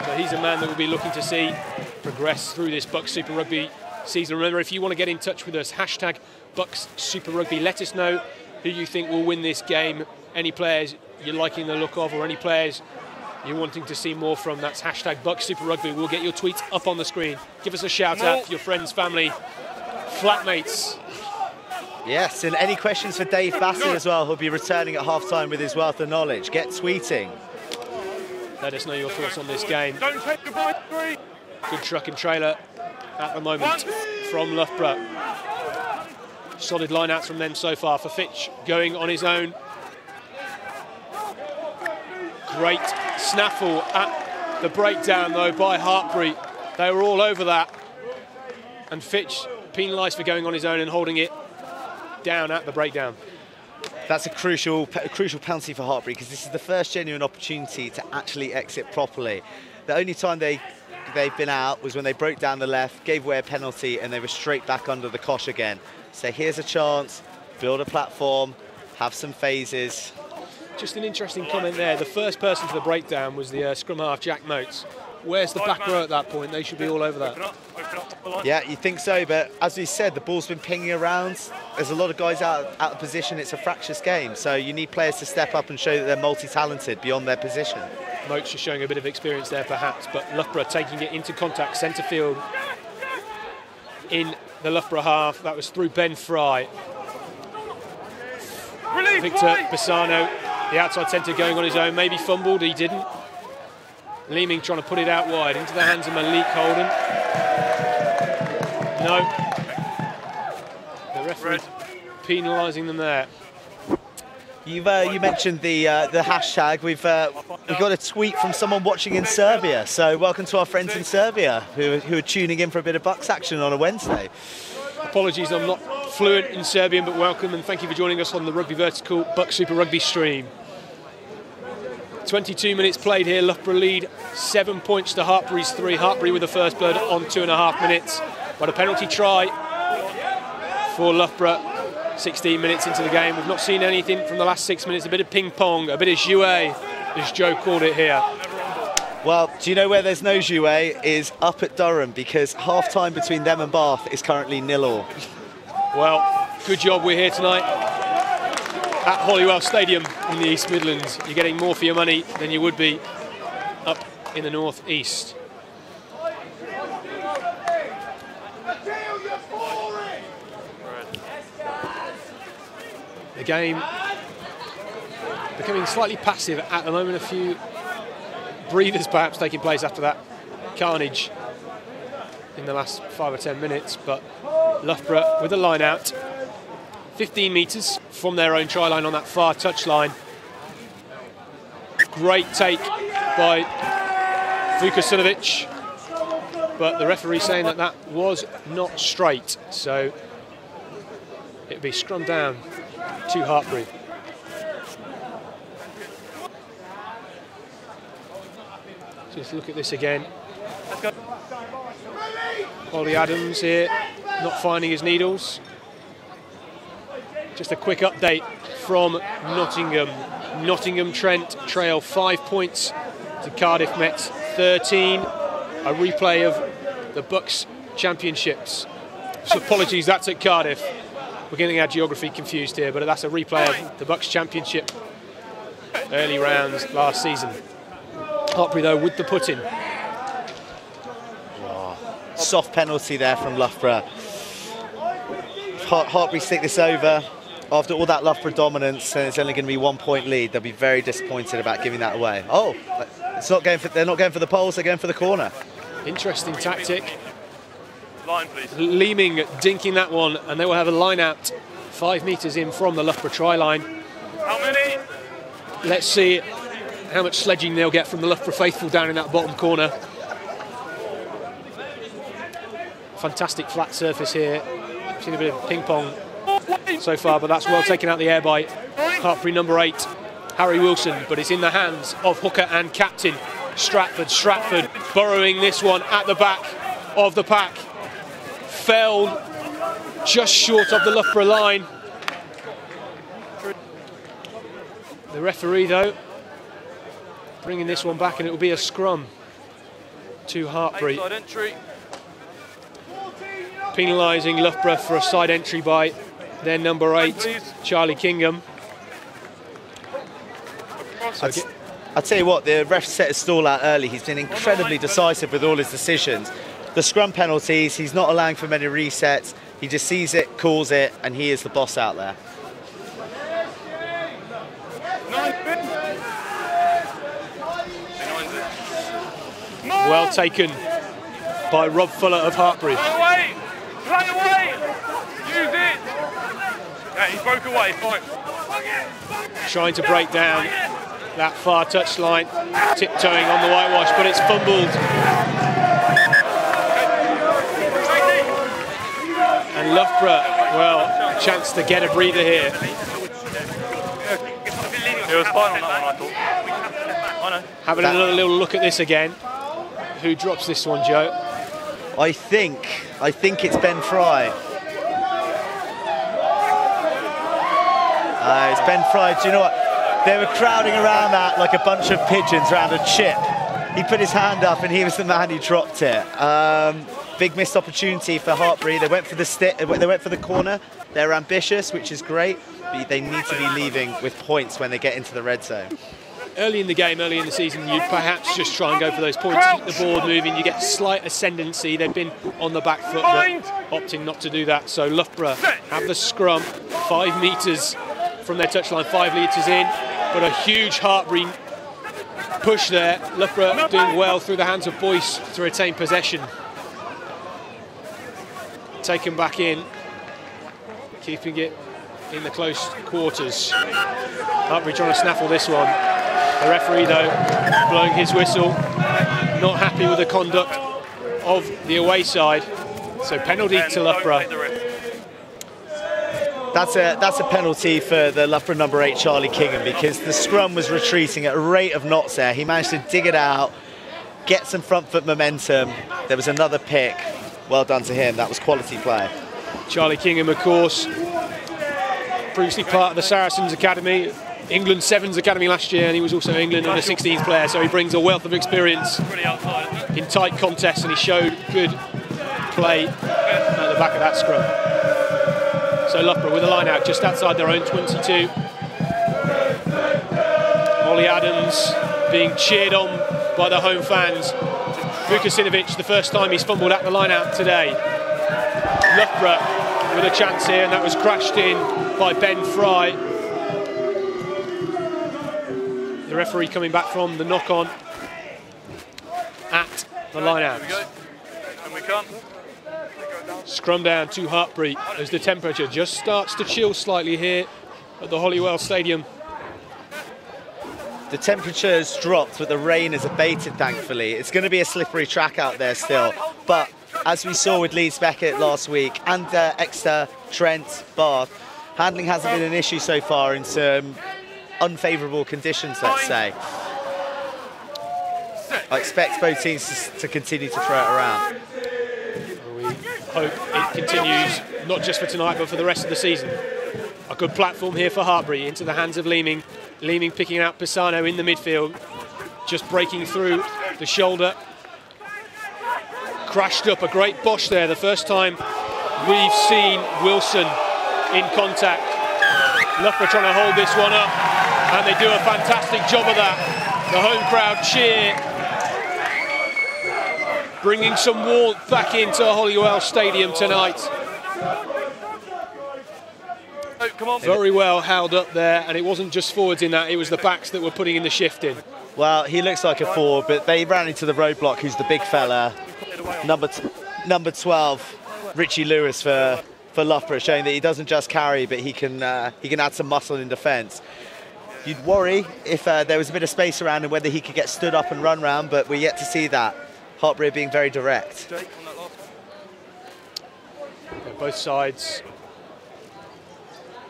So he's a man that we'll be looking to see progress through this BUCS Super Rugby season. Remember, if you want to get in touch with us, hashtag BUCS Super Rugby. Let us know who you think will win this game. Any players you're liking the look of, or any players you're wanting to see more from. That's hashtag BUCS Super Rugby. We'll get your tweets up on the screen. Give us a shout out for your friends, family, flatmates. Yes, and any questions for Dave Bassey as well, who'll be returning at half-time with his wealth of knowledge. Get tweeting. Let us know your thoughts on this game. Don't take the ball, 3. Good truck and trailer at the moment from Loughborough. Solid line-outs from them so far. For Fitch going on his own. Great snaffle at the breakdown, though, by Hartpury. They were all over that. And Fitch penalised for going on his own and holding it down at the breakdown. That's a crucial penalty for Hartpury, because this is the first genuine opportunity to actually exit properly. The only time they've been out was when they broke down the left, gave away a penalty, and they were straight back under the cosh again. So here's a chance, build a platform, have some phases. Just an interesting comment there. The first person to the breakdown was the scrum half, Jack Motes. Where's the back row at that point? They should be all over that. Yeah, you think so, but as we said, the ball's been pinging around. There's a lot of guys out of position. It's a fractious game, so you need players to step up and show that they're multi-talented beyond their position. Motes is showing a bit of experience there, perhaps, but Loughborough taking it into contact, centre field in the Loughborough half. That was through Ben Fry. Victor Bassano, the outside centre, going on his own, maybe fumbled, he didn't. Leeming trying to put it out wide into the hands of Malik Holden. No. The referee penalising them there. You mentioned the hashtag. We've got a tweet from someone watching in Serbia. So welcome to our friends in Serbia who are tuning in for a bit of BUCS action on a Wednesday. Apologies, I'm not fluent in Serbian, but welcome and thank you for joining us on the Rugby Vertical BUCS Super Rugby stream. 22 minutes played here. Loughborough lead 7 points to Hartpury's 3. Hartpury with the first blood on 2.5 minutes. But a penalty try for Loughborough. 16 minutes into the game. We've not seen anything from the last 6 minutes. A bit of ping pong, a bit of jouet, as Joe called it here. Well, do you know where there's no jouet? Is up at Durham, because half time between them and Bath is currently 0-0. Well, good job we're here tonight at Holywell Stadium in the East Midlands. You're getting more for your money than you would be up in the North East. The game becoming slightly passive at the moment. A few breathers perhaps taking place after that carnage in the last 5 or 10 minutes, but Loughborough with a line out 15 metres from their own try line on that far touchline. Great take by Vukasovic, but the referee saying that that was not straight, so it'll be scrum down to Hartpury. Just look at this again. Ollie Adams here, not finding his needles. Just a quick update from Nottingham. Nottingham Trent trail 5 points to Cardiff Mets 13. A replay of the BUCS Championships. So apologies, that's at Cardiff. We're getting our geography confused here, but that's a replay of the BUCS Championship early rounds last season. Hartpury though with the put-in. Soft penalty there from Loughborough. Hartpury stick this over. After all that Loughborough dominance, and it's only going to be 1 point lead, they'll be very disappointed about giving that away. Oh, it's not going for, they're not going for the poles, they're going for the corner. Interesting tactic. Line, please. Leeming dinking that one, and they will have a line out 5 metres in from the Loughborough try line. How many? Let's see how much sledging they'll get from the Loughborough faithful down in that bottom corner. Fantastic flat surface here. We've seen a bit of ping pong so far, but that's well taken out the air by Hartpury number 8, Harry Wilson, but it's in the hands of hooker and captain Stratford. Stratford burrowing this one at the back of the pack. Fell just short of the Loughborough line. The referee though bringing this one back, and it will be a scrum to Hartpury, penalising Loughborough for a side entry by their number 8, Charlie Kingham. I'll tell you what, the ref set his stall out early. He's been incredibly decisive with all his decisions. The scrum penalties, he's not allowing for many resets. He just sees it, calls it, and he is the boss out there. Well taken by Rob Fuller of Hartpury. Play away! Use it! Yeah, he broke away, fine. Trying to break down that far touchline, tiptoeing on the whitewash, but it's fumbled. And Loughborough, well, chance to get a breather here. It was fine on that one, I thought. I know. Having another little look at this again. Who drops this one, Joe? I think it's Ben Fry. It's Ben Fry. Do you know what? They were crowding around that like a bunch of pigeons around a chip. He put his hand up and he was the man who dropped it. Big missed opportunity for Hartpury. They went for the stick. They went for the corner. They're ambitious, which is great. But they need to be leaving with points when they get into the red zone. Early in the game, early in the season, you'd perhaps just try and go for those points, keep the board moving. You get slight ascendancy. They've been on the back foot, but opting not to do that. So Loughborough have the scrum 5 metres from their touchline, 5 metres in, but a huge Hartpury push there. Loughborough doing well through the hands of Boyce to retain possession. Taken back in, keeping it in the close quarters. Hartpury trying to snaffle this one. The referee, though, blowing his whistle, not happy with the conduct of the away side. So penalty to Loughborough. That's a penalty for the Loughborough number 8, Charlie Kingham, because the scrum was retreating at a rate of knots there. He managed to dig it out, get some front foot momentum. There was another pick. Well done to him. That was quality play. Charlie Kingham, of course, previously part of the Saracens Academy, England Sevens Academy last year, and he was also England under 16s player, so he brings a wealth of experience in tight contests, and he showed good play at the back of that scrum. So Loughborough with a line out just outside their own 22. Ollie Adams being cheered on by the home fans. Vukasinovic, the first time he's fumbled at the line out today. Loughborough with a chance here, and that was crashed in by Ben Fry. The referee coming back from the knock-on at the line-out. Scrum down to Hartpury as the temperature just starts to chill slightly here at the Holywell Stadium. The temperature has dropped, but the rain has abated, thankfully. It's going to be a slippery track out there still, but as we saw with Leeds Beckett last week and Exeter, Trent, Bath, handling hasn't been an issue so far in some unfavourable conditions, let's say. I expect both teams to continue to throw it around. We hope it continues, not just for tonight, but for the rest of the season. A good platform here for Hartpury, into the hands of Leeming. Leeming picking out Pisano in the midfield, just breaking through the shoulder. Crashed up, a great Bosch there, the first time we've seen Wilson in contact. Loughborough trying to hold this one up, and they do a fantastic job of that. The home crowd cheer, bringing some warmth back into Holywell Stadium tonight. Very well held up there, and it wasn't just forwards in that, it was the backs that were putting in the shift in. Well, he looks like a forward, but they ran into the roadblock, who's the big fella, number 12, Richie Lewis for Loughborough, showing that he doesn't just carry, but he can add some muscle in defence. You'd worry if there was a bit of space around him, whether he could get stood up and run round, but we're yet to see that. Hartpury being very direct. Both sides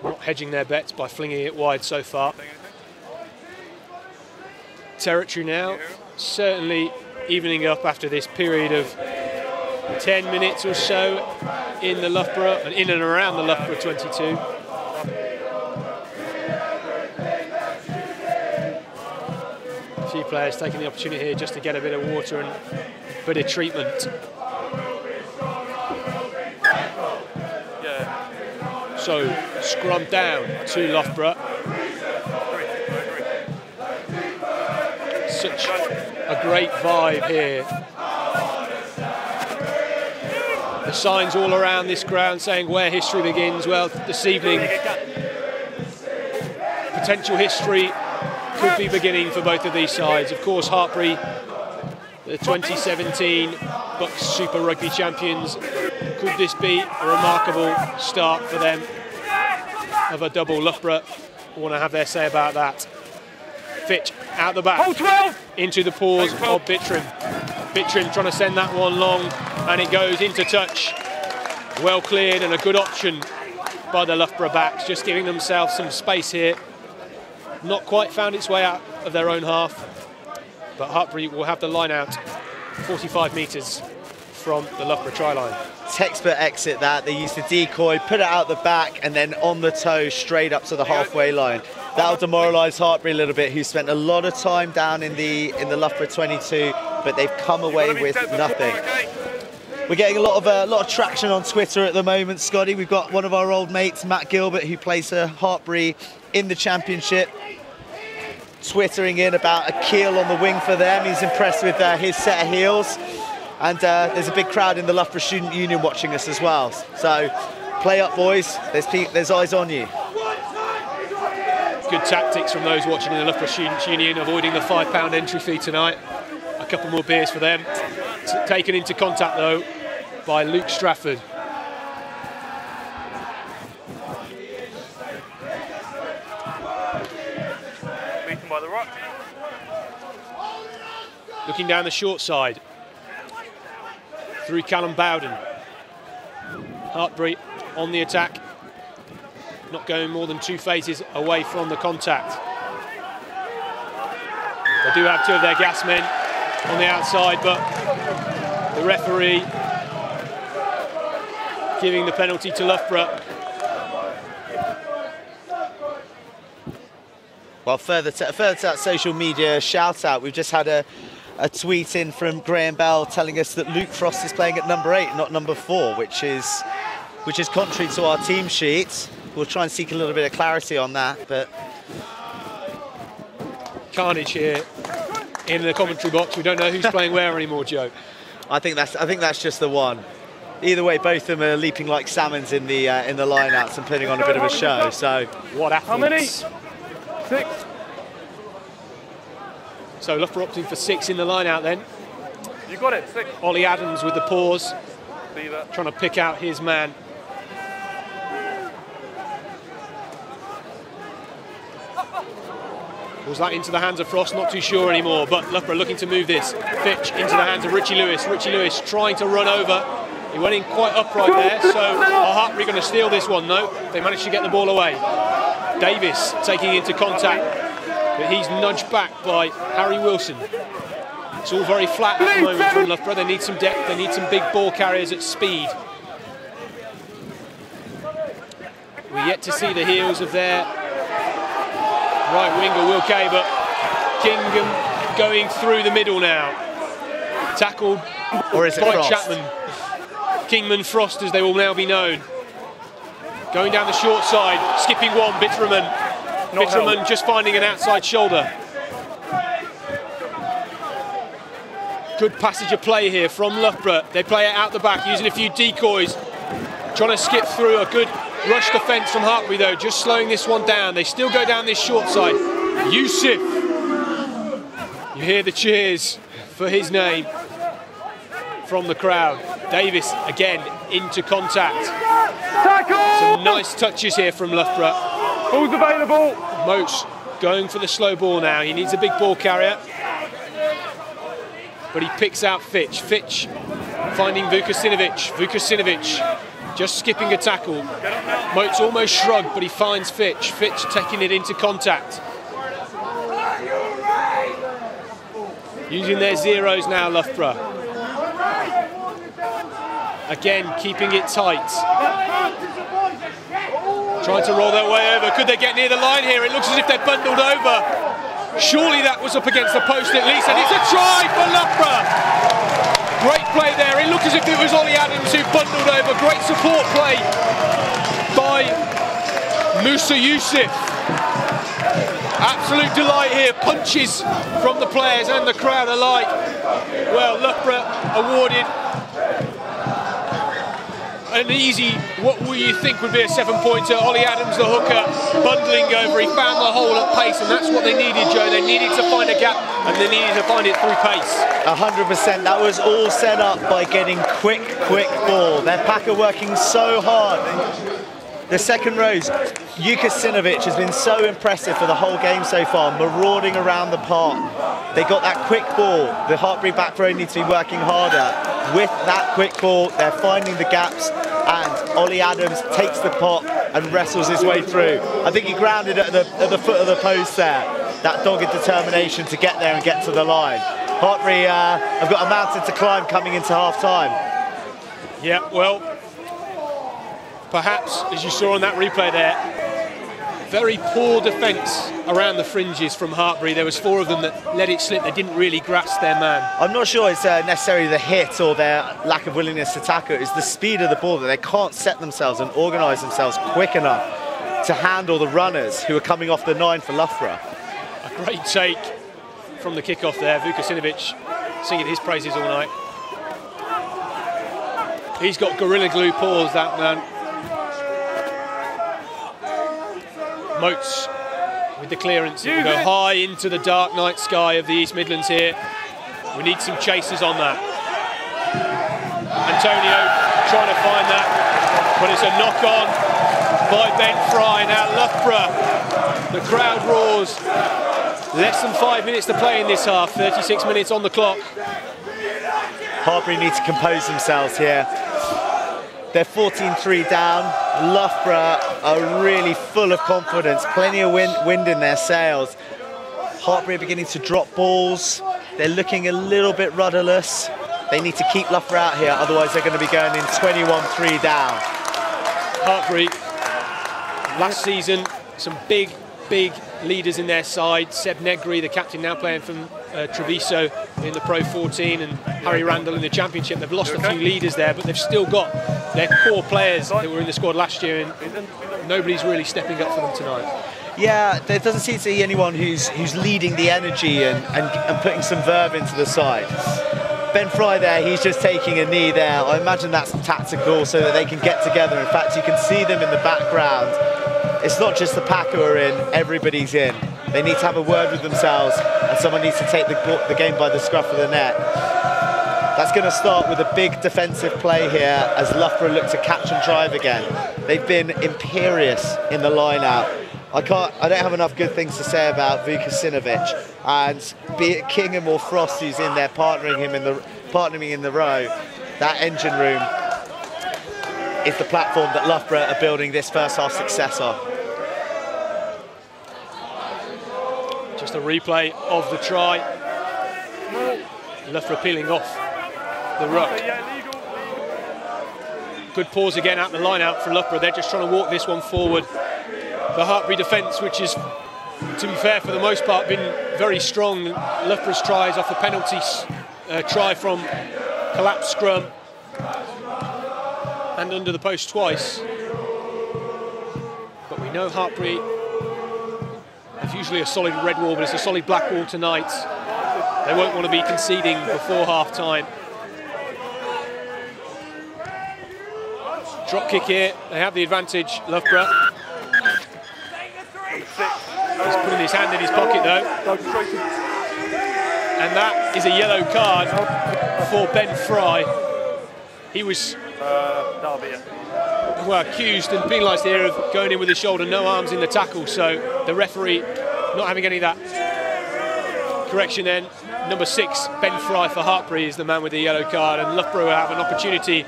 not hedging their bets by flinging it wide so far. Territory now certainly evening up after this period of 10 minutes or so in the Loughborough and in and around the Loughborough 22. A few players taking the opportunity here just to get a bit of water and a bit of treatment. So scrum down to Loughborough. Such a great vibe here. The signs all around this ground saying where history begins. Well, this evening, potential history could be beginning for both of these sides. Of course, Hartpury, the 2017 BUCS Super Rugby champions. Could this be a remarkable start for them of a double? Loughborough want to have their say about that. Fitch out the back, into the paws of Bittrim. Bittrim trying to send that one long, and it goes into touch. Well cleared, and a good option by the Loughborough backs, just giving themselves some space here. Not quite found its way out of their own half, but Hartpury will have the line out 45 metres from the Loughborough try line. Textbook exit that. They used the decoy, put it out the back, and then on the toe straight up to the halfway line. That'll demoralise Hartpury a little bit, who spent a lot of time down in the Loughborough 22, but they've come away with nothing. We're getting a lot of traction on Twitter at the moment, Scotty. We've got one of our old mates, Matt Gilbert, who plays for Hartpury in the Championship, twittering in about a keel on the wing for them. He's impressed with his set of heels. And there's a big crowd in the Loughborough Student Union watching us as well. So play up, boys. There's eyes on you. Good tactics from those watching in the Loughborough Student Union, avoiding the £5 entry fee tonight. A couple more beers for them. Taken into contact, though, by Luke Strafford. looking down the short side. Through Callum Bowden. Hartpury on the attack. Not going more than 2 phases away from the contact. They do have 2 of their gas men on the outside, but the referee giving the penalty to Loughborough. Well, further to that social media shout out, we've just had a tweet in from Graham Bell telling us that Luke Frost is playing at number 8, not number 4, which is contrary to our team sheet. We'll try and seek a little bit of clarity on that, but carnage here in the commentary box. We don't know who's playing where anymore, Joe. I think that's just the one. Either way, both of them are leaping like salmons in the lineouts and putting on a bit of a show. So what athletes? How many? 6. So Loughborough opting for 6 in the line-out then. You got it, 6. Ollie Adams with the pause, See that? trying to pick out his man. Was that into the hands of Frost? Not too sure anymore, but Loughborough looking to move this. Fitch into the hands of Richie Lewis. Richie Lewis trying to run over. He went in quite upright there, so are Hartpury going to steal this one? No, they managed to get the ball away. Davis taking into contact, but he's nudged back by Harry Wilson. It's all very flat at the moment from Loughborough. They need some depth, they need some big ball carriers at speed. We're yet to see the heels of their right winger, Will Kay, but Kingham going through the middle now. Tackled or is it by Frost? Chapman. Kingman Frost, as they will now be known. Going down the short side, skipping one, Bitterman. Bitterman just finding an outside shoulder. Good passage of play here from Loughborough. They play it out the back, using a few decoys. Trying to skip through a good rush defence from Hartpury though, just slowing this one down. They still go down this short side. Yusuf. You hear the cheers for his name from the crowd. Davis again into contact. Some nice touches here from Loughborough. Ball's available. Moats going for the slow ball now. He needs a big ball carrier. But he picks out Fitch. Fitch finding Vukasinovic. Vukasinovic just skipping a tackle. Moats almost shrugged, but he finds Fitch. Fitch taking it into contact. Using their zeros now, Loughborough. Again, keeping it tight. Trying to roll their way over. Could they get near the line here? It looks as if they're bundled over. Surely that was up against the post at least, and it's a try for Loughborough. Great play there. It looked as if it was Ollie Adams who bundled over. Great support play by Musa Yusuf. Absolute delight here. Punches from the players and the crowd alike. Well, Loughborough awarded an easy, what will you think would be a 7-pointer. Ollie Adams, the hooker, bundling over. He found the hole at pace, and that's what they needed, Joe. They needed to find a gap, and they needed to find it through pace. 100%. That was all set up by getting quick ball. Their pack are working so hard. The second rows, Vukasinovic has been so impressive for the whole game so far, marauding around the park. They got that quick ball. The Hartpury back row needs to be working harder. With that quick ball, they're finding the gaps, and Ollie Adams takes the pot and wrestles his way through. I think he grounded at the foot of the post there. That dogged determination to get there and get to the line. Hartpury have got a mountain to climb coming into half-time. Yeah, well, perhaps, as you saw on that replay there, very poor defence around the fringes from Hartpury. There was 4 of them that let it slip. They didn't really grasp their man. I'm not sure it's necessarily the hit or their lack of willingness to tackle. It's the speed of the ball that they can't set themselves and organise themselves quick enough to handle the runners who are coming off the 9 for Loughborough. A great take from the kickoff there. Vukasinovic singing his praises all night. He's got Gorilla Glue paws, that man. Moats with the clearance. It will go high into the dark night sky of the East Midlands here. We need some chasers on that. Antonio trying to find that, but it's a knock on by Ben Fry. Now Loughborough, the crowd roars Less than 5 minutes to play in this half, 36 minutes on the clock. Hartpury need to compose themselves here. They're 14-3 down. Loughborough are really full of confidence, plenty of wind in their sails. Hartpury are beginning to drop balls. They're looking a little bit rudderless. They need to keep Loughborough out here, otherwise they're going to be going in 21-3 down. Hartpury, last season, some big leaders in their side. Seb Negri, the captain, now playing from Treviso in the Pro 14, and Harry Randall in the Championship. They've lost a few leaders there, but they've still got their core players that were in the squad last year, and nobody's really stepping up for them tonight. Yeah, there doesn't seem to be anyone who's leading the energy and putting some verve into the side. Ben Fry there, he's just taking a knee there. I imagine that's tactical so that they can get together. In fact, you can see them in the background. It's not just the pack who are in, everybody's in. They need to have a word with themselves, and someone needs to take the game by the scruff of the neck. That's going to start with a big defensive play here as Loughborough look to catch and drive again. They've been imperious in the line-out. I don't have enough good things to say about BUCS, and be it Kingham or Frost who's in there partnering in the row, that engine room is the platform that Loughborough are building this first half success on. Just a replay of the try. Loughborough peeling off the ruck. Good pause again at the line out for Loughborough. They're just trying to walk this one forward. The Hartpury defence, which is, to be fair, for the most part, been very strong. Loughborough's tries off the penalty try from collapsed scrum and under the post twice. But we know Hartpury is usually a solid red wall, but it's a solid black wall tonight. They won't want to be conceding before half-time. Drop kick here, they have the advantage, Loughborough. He's putting his hand in his pocket though. And that is a yellow card for Ben Fry. He was accused and penalised here of going in with his shoulder, no arms in the tackle, so the referee not having any of that correction then. Number 6, Ben Fry for Hartpury, is the man with the yellow card, and Loughborough have an opportunity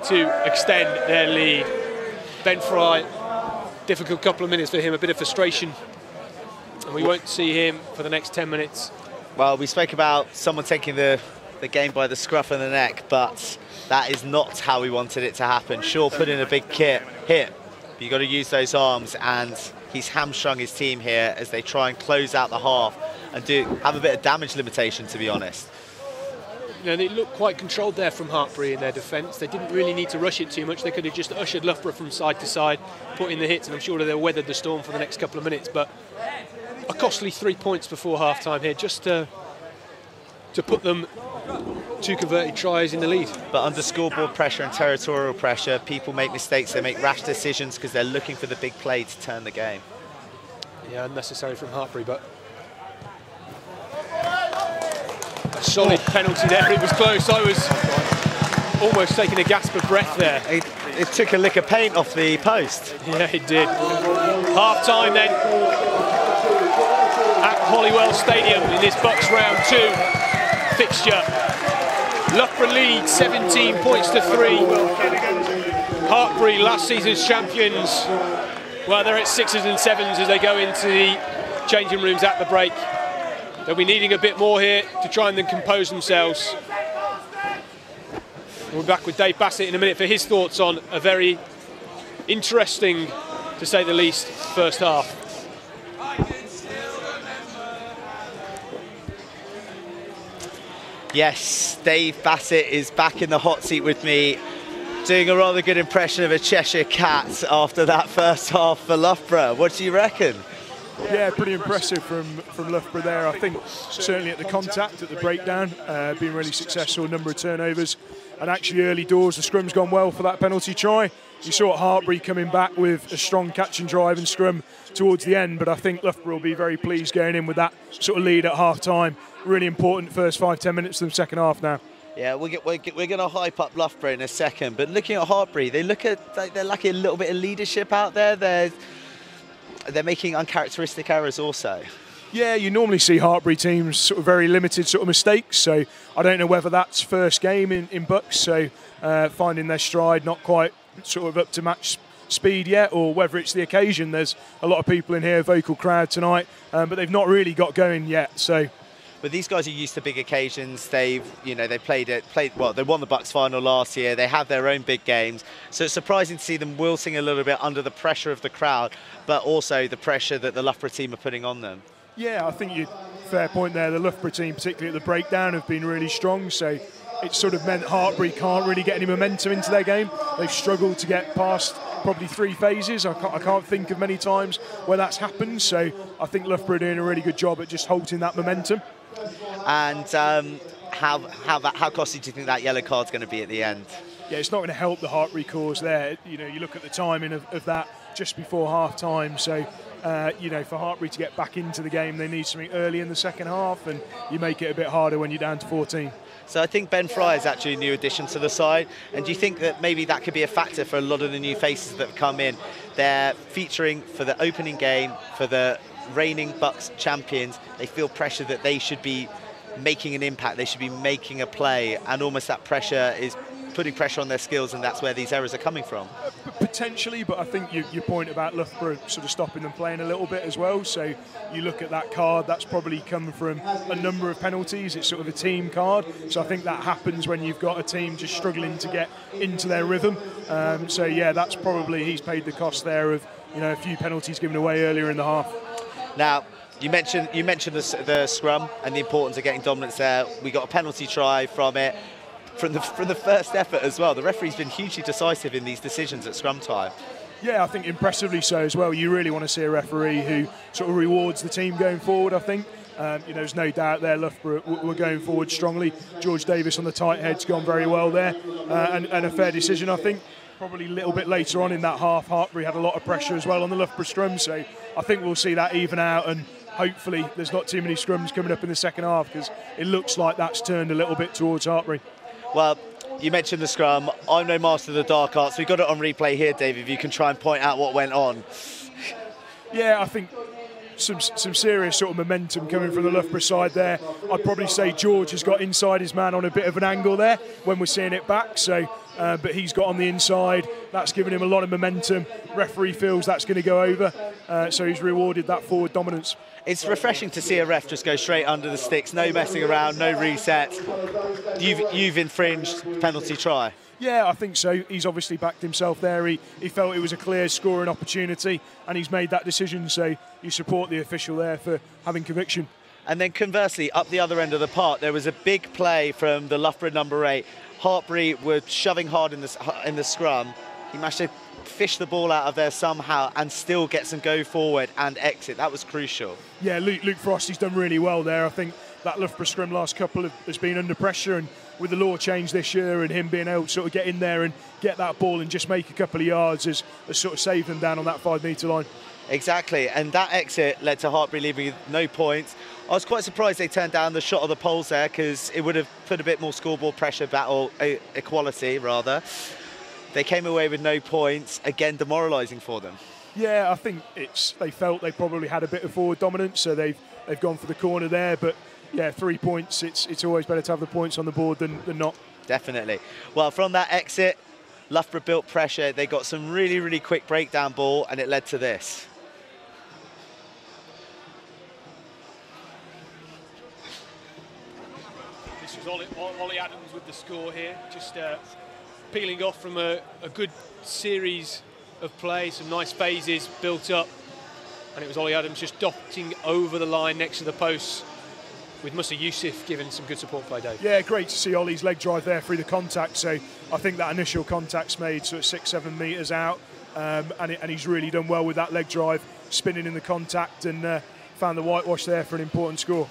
to extend their lead. Ben Fry, difficult couple of minutes for him, a bit of frustration, and we won't see him for the next 10 minutes. Well, we spoke about someone taking the game by the scruff of the neck, but that is not how we wanted it to happen. Shaw put in a big hit, but you've got to use those arms, and he's hamstrung his team here as they try and close out the half and have a bit of damage limitation, to be honest. You know, they looked quite controlled there from Hartpury in their defence. They didn't really need to rush it too much. They could have just ushered Loughborough from side to side, put in the hits, and I'm sure they'll weather the storm for the next couple of minutes. But a costly 3 points before half-time here, just to put them 2 converted tries in the lead. But under scoreboard pressure and territorial pressure, people make mistakes, they make rash decisions because they're looking for the big play to turn the game. Yeah, unnecessary from Hartpury, but a solid penalty there. It was close. I was almost taking a gasp of breath there. It took a lick of paint off the post. Yeah, it did. Half-time then at Hollywell Stadium in this BUCS round 2 fixture. Loughborough lead 17 points to 3. Hartpury, last season's champions, well, they're at 6s and 7s as they go into the changing rooms at the break. They'll be needing a bit more here to try and then compose themselves. We'll be back with Dave Bassett in a minute for his thoughts on a very interesting, to say the least, first half. Yes, Dave Bassett is back in the hot seat with me, doing a rather good impression of a Cheshire Cat after that first half for Loughborough. What do you reckon? Yeah, pretty impressive from Loughborough there. I think certainly at the contact, at the breakdown, been really successful, a number of turnovers. And actually early doors, the scrum's gone well for that penalty try. You saw Hartpury coming back with a strong catch and drive and scrum towards the end, but I think Loughborough will be very pleased going in with that sort of lead at half-time. Really important first 5-10 minutes of the second half now. Yeah, we're going to hype up Loughborough in a second, but looking at Hartpury, they're lacking a little bit of leadership out there. They're making uncharacteristic errors also. Yeah, you normally see Hartpury teams sort of very limited sort of mistakes, so I don't know whether that's first game in BUCS, so finding their stride, not quite sort of up to match speed yet, or whether it's the occasion. There's a lot of people in here, vocal crowd tonight, but they've not really got going yet. So, but these guys are used to big occasions. They've they played well. They won the BUCS final last year. They have their own big games. So it's surprising to see them wilting a little bit under the pressure of the crowd, but also the pressure that the Loughborough team are putting on them. Yeah, I think fair point there. The Loughborough team, particularly at the breakdown, have been really strong. So it's sort of meant Hartpury can't really get any momentum into their game. They've struggled to get past probably 3 phases. I can't think of many times where that's happened. So I think Loughborough are doing a really good job at just halting that momentum. And how costly do you think that yellow card's going to be at the end? Yeah, it's not going to help the Hartpury cause there. You look at the timing of that just before half time. So for Hartpury to get back into the game, they need something early in the second half, and you make it a bit harder when you're down to 14. So I think Ben Fry is actually a new addition to the side, and do you think that maybe that could be a factor for a lot of the new faces that have come in? They're featuring for the opening game, for the reigning BUCS champions. They feel pressure that they should be making an impact, they should be making a play, and almost that pressure is putting pressure on their skills, and that's where these errors are coming from. Potentially, but I think your point about Loughborough sort of stopping them playing a little bit as well. So you look at that card, that's probably come from a number of penalties. It's sort of a team card. So I think that happens when you've got a team just struggling to get into their rhythm. So yeah, that's probably, he's paid the cost there of a few penalties given away earlier in the half. Now, you mentioned the scrum and the importance of getting dominance there. We got a penalty try from it. From the first effort as well. The referee's been hugely decisive in these decisions at scrum time. Yeah, I think impressively so as well. You really want to see a referee who sort of rewards the team going forward, I think. There's no doubt there Loughborough were going forward strongly. George Davis on the tight head's gone very well there, and a fair decision, I think. Probably a little bit later on in that half, Hartpury had a lot of pressure as well on the Loughborough scrum, so I think we'll see that even out, and hopefully there's not too many scrums coming up in the second half, because it looks like that's turned a little bit towards Hartpury. Well, you mentioned the scrum. I'm no master of the dark arts. We've got it on replay here, Dave, if you can try and point out what went on. Yeah, I think some serious sort of momentum coming from the Loughborough side there. I'd probably say George has got inside his man on a bit of an angle there when we're seeing it back. So, but he's got on the inside. That's given him a lot of momentum. Referee feels that's going to go over, so he's rewarded that forward dominance. It's refreshing to see a ref just go straight under the sticks, no messing around, no resets. You've infringed penalty try. Yeah, I think so. He's obviously backed himself there. He felt it was a clear scoring opportunity, and he's made that decision. So you support the official there for having conviction. And then conversely, up the other end of the park, there was a big play from the Loughborough number 8. Hartpury were shoving hard in the scrum. He managed to fish the ball out of there somehow and still get some go forward and exit. That was crucial. Yeah, Luke Frosty's done really well there. I think that Loughborough scrum last couple has been under pressure, and with the law change this year and him being able to sort of get in there and get that ball and just make a couple of yards has sort of saved them down on that 5-metre line. Exactly, and that exit led to Hartpury leaving no points. I was quite surprised they turned down the shot of the poles there, because it would have put a bit more scoreboard pressure back, or equality rather. They came away with no points, again demoralising for them. Yeah, I think they felt they probably had a bit of forward dominance, so they've gone for the corner there. But yeah, 3 points, it's always better to have the points on the board than not. Definitely. Well, from that exit, Loughborough built pressure. They got some really, really quick breakdown ball, and it led to this. This was Ollie Adams with the score here, just peeling off from a good series of play, some nice phases built up, and it was Ollie Adams just dotting over the line next to the posts, with Musa Youssef giving some good support play, Dave. Yeah, great to see Ollie's leg drive there through the contact. So I think that initial contact's made sort of 6-7 metres out, and he's really done well with that leg drive, spinning in the contact, and found the whitewash there for an important score.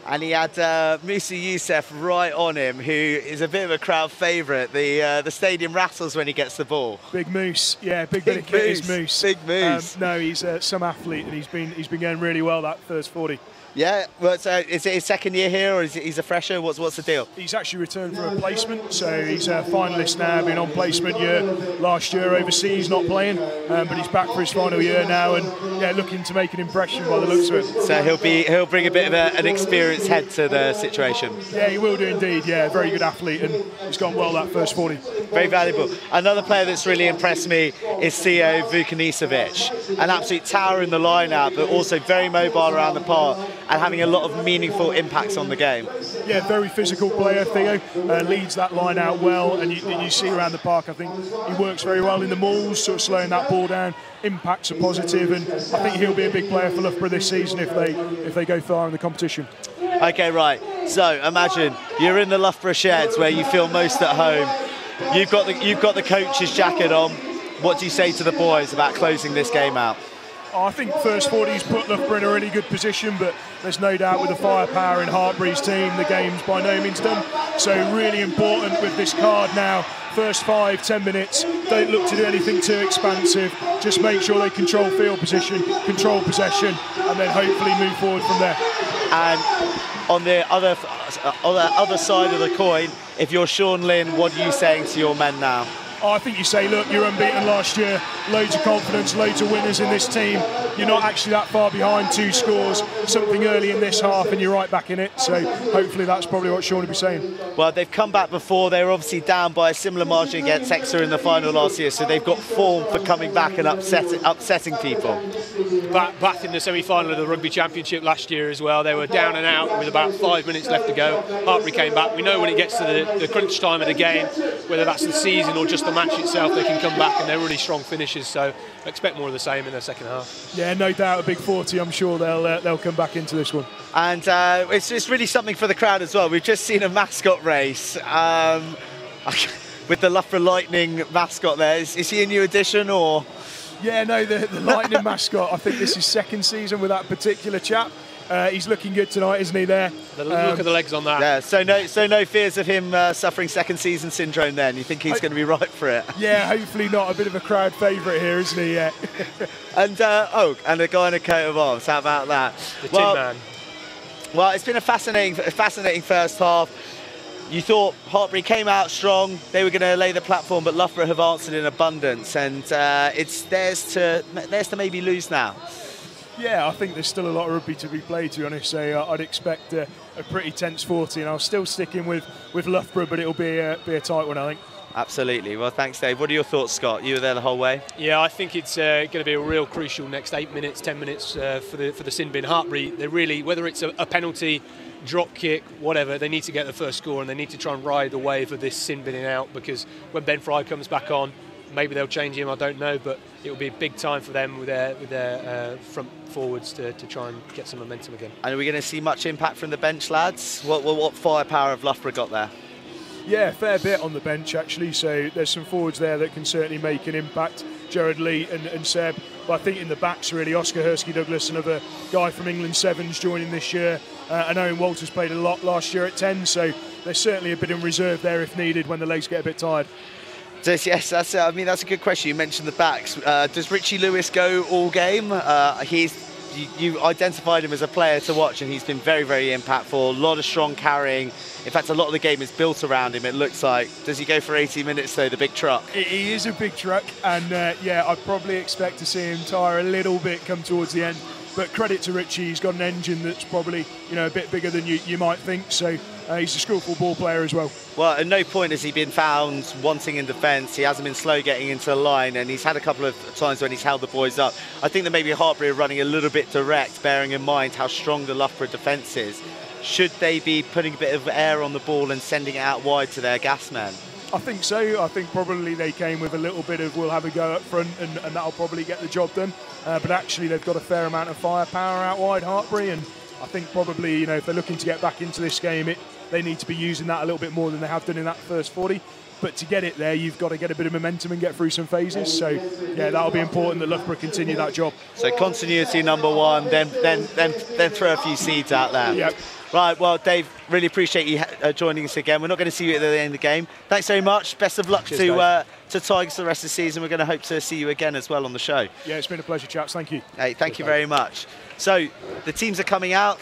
and he had Musa Youssef right on him, who is a bit of a crowd favourite. The stadium rattles when he gets the ball. Big Moose, yeah, big bit of kit is Moose. Big Moose. No, he's some athlete, and he's been going really well that first 40. Yeah, well, so is it his second year here, or he's a fresher? What's the deal? He's actually returned for a placement, so he's a finalist now, been on placement year last year overseas, not playing, but he's back for his final year now, and yeah, looking to make an impression by the looks of it. So he'll bring a bit of an experienced head to the situation. Yeah, he will do indeed, yeah, very good athlete, and he's gone well that first 40. Very valuable. Another player that's really impressed me is Theo Vukanisevic, an absolute tower in the line-out, but also very mobile around the park, and having a lot of meaningful impacts on the game. Yeah, very physical player, Theo. Leads that line out well, and you see around the park, I think he works very well in the mauls, sort of slowing that ball down. Impacts are positive, and I think he'll be a big player for Loughborough this season if they go far in the competition. Okay, right. So imagine you're in the Loughborough sheds where you feel most at home. You've got the coach's jacket on. What do you say to the boys about closing this game out? I think first 40's put Loughborough in a really good position, but there's no doubt with the firepower in Hartpury's team, the game's by no means done. So really important with this card now. First 5-10 minutes, don't look to do anything too expansive. Just make sure they control field position, control possession, and then hopefully move forward from there. And on the other side of the coin, if you're Sean Lynn, what are you saying to your men now? I think you say, look, you're unbeaten last year, loads of confidence, loads of winners in this team. You're not actually that far behind, 2 scores, something early in this half, and you're right back in it. So hopefully that's probably what Sean will be saying. Well, they've come back before. They were obviously down by a similar margin against Exeter in the final last year, so they've got form for coming back and upsetting people. Back in the semi-final of the Rugby Championship last year as well, they were down and out with about 5 minutes left to go. Hartpury came back. We know when it gets to the crunch time of the game, whether that's the season or just the match itself, they can come back, and they're really strong finishes, so expect more of the same in the second half. Yeah, no doubt a big 40. I'm sure they'll come back into this one. And it's really something for the crowd as well. We've just seen a mascot race with the Loughborough Lightning mascot there. Is he a new addition, or? Yeah, no, the Lightning mascot, I think this is second season with that particular chap. He's looking good tonight, isn't he, there? Look at the legs on that. Yeah, so no fears of him suffering second season syndrome then? You think he's going to be right for it? Yeah, hopefully not. A bit of a crowd favourite here, isn't he? Yeah. And and a guy in a coat of arms. How about that? The Tin Man. Well, it's been a fascinating first half. You thought Hartpury came out strong, they were going to lay the platform, but Loughborough have answered in abundance, and it's theirs to maybe lose now. Yeah, I think there's still a lot of rugby to be played, to be honest. So I'd expect a pretty tense 40, and I'll still stick in with Loughborough, but it'll be a tight one, I think. Absolutely. Well, thanks, Dave. What are your thoughts, Scott? You were there the whole way. Yeah, I think it's going to be a real crucial next 8 minutes, 10 minutes for the sin bin. Hartpury, they really, whether it's a penalty, drop kick, whatever, they need to get the first score, and they need to try and ride the wave of this sin binning out, because when Ben Fry comes back on, maybe they'll change him, I don't know, but it will be a big time for them with their front forwards to try and get some momentum again. And are we going to see much impact from the bench lads? What firepower have Loughborough got there? Yeah, fair bit on the bench actually, so there's some forwards there that can certainly make an impact. Jared Lee and Seb, but I think in the backs really, Oscar Hursky-Douglas, another guy from England Sevens joining this year, and Owen Walters played a lot last year at 10, so there's certainly a bit in reserve there if needed when the legs get a bit tired. Yes, that's a good question. You mentioned the backs. Does Richie Lewis go all game? You identified him as a player to watch, and he's been very, very impactful. A lot of strong carrying. In fact, a lot of the game is built around him, it looks like. Does he go for 80 minutes, though, the big truck? He is a big truck, and yeah, I'd probably expect to see him tire a little bit come towards the end. But credit to Richie, he's got an engine that's probably a bit bigger than you might think, so he's a skillful ball player as well. Well, at no point has he been found wanting in defence. He hasn't been slow getting into the line, and he's had a couple of times when he's held the boys up. I think that maybe Hartpury are running a little bit direct, bearing in mind how strong the Loughborough defence is. Should they be putting a bit of air on the ball and sending it out wide to their gas men? I think so. I think probably they came with a little bit of we'll have a go up front, and that'll probably get the job done. But actually they've got a fair amount of firepower out wide, Hartpury, and I think probably if they're looking to get back into this game, they need to be using that a little bit more than they have done in that first 40. But to get it there, you've got to get a bit of momentum and get through some phases. So yeah, that'll be important that Loughborough continue that job. So continuity number one, then throw a few seeds out there. Yep. Right, well, Dave, really appreciate you joining us again. We're not going to see you at the end of the game. Thanks very much. Best of luck to Tigers for the rest of the season. We're going to hope to see you again as well on the show. Yeah, it's been a pleasure, chaps. Thank you. Hey, thank you very much. So, the teams are coming out.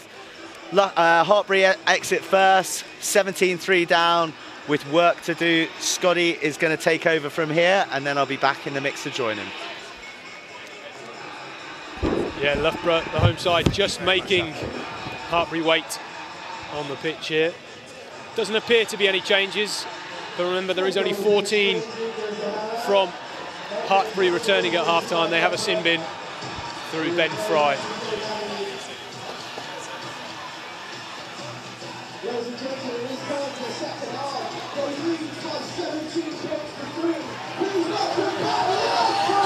Hartpury exit first, 17-3 down with work to do. Scotty is going to take over from here, and then I'll be back in the mix to join him. Yeah, Loughborough, the home side, just making Hartpury wait on the pitch here. Doesn't appear to be any changes, but remember there is only 14 from Hartpury returning at half-time. They have a sin bin through Ben Fry.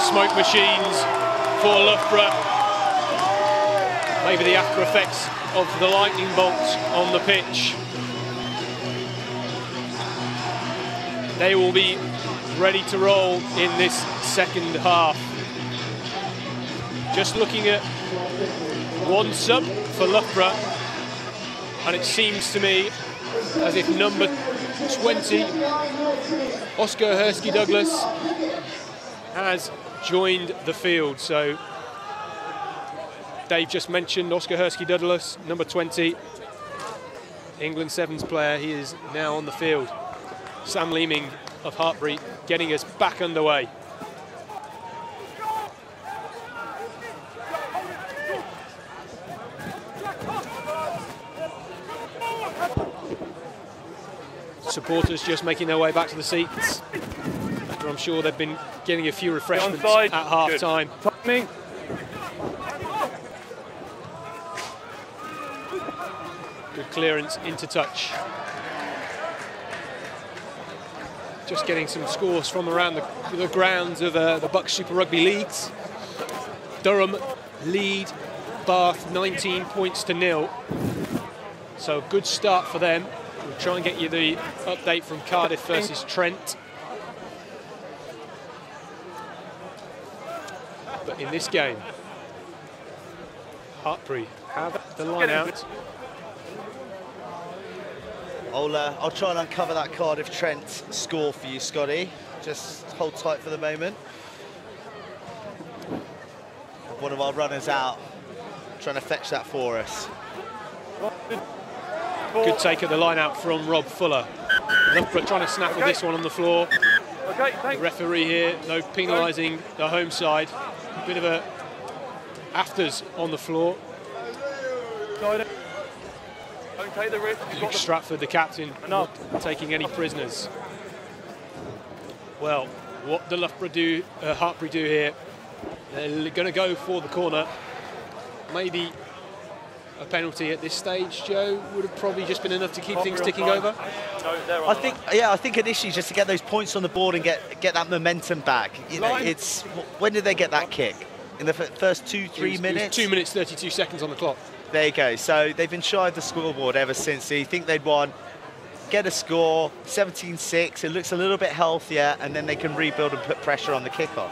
Smoke machines for Loughborough. Maybe the after effects of the lightning bolt on the pitch. They will be ready to roll in this second half. Just looking at one sub for Loughborough, and it seems to me as if number 20, Oscar Hersky-Douglas, has joined the field. So Dave just mentioned Oscar Hersky-Douglas, number 20, England Sevens player. He is now on the field. Sam Leeming of Hartpury getting us back underway. Supporters just making their way back to the seats. After I'm sure they've been getting a few refreshments at half time. Good clearance into touch. Just getting some scores from around the grounds of the BUCS Super Rugby leagues. Durham lead Bath 19 points to 0. So good start for them. We'll try and get you the update from Cardiff versus Trent. But in this game, Hartpury have the line out. I'll try and uncover that Cardiff Trent score for you, Scotty. Just hold tight for the moment. One of our runners out, trying to fetch that for us. Good take at the line out from Rob Fuller. Loughborough trying to snap with this one on the floor. The referee here, no penalising the home side. A bit of a afters on the floor. Don't take the risk. Luke Stratford, the captain, not taking any prisoners. Well, what do Hartpury do here? They're going to go for the corner. Maybe a penalty at this stage, Joe, would have probably just been enough to keep things ticking over. I think initially just to get those points on the board and get that momentum back. You know, it's when did they get that kick? In the first 2-3 minutes? 2 minutes 32 seconds on the clock. There you go. So they've been shy of the scoreboard ever since. So you think they'd won, get a score, 17-6. It looks a little bit healthier, and then they can rebuild and put pressure on the kickoff.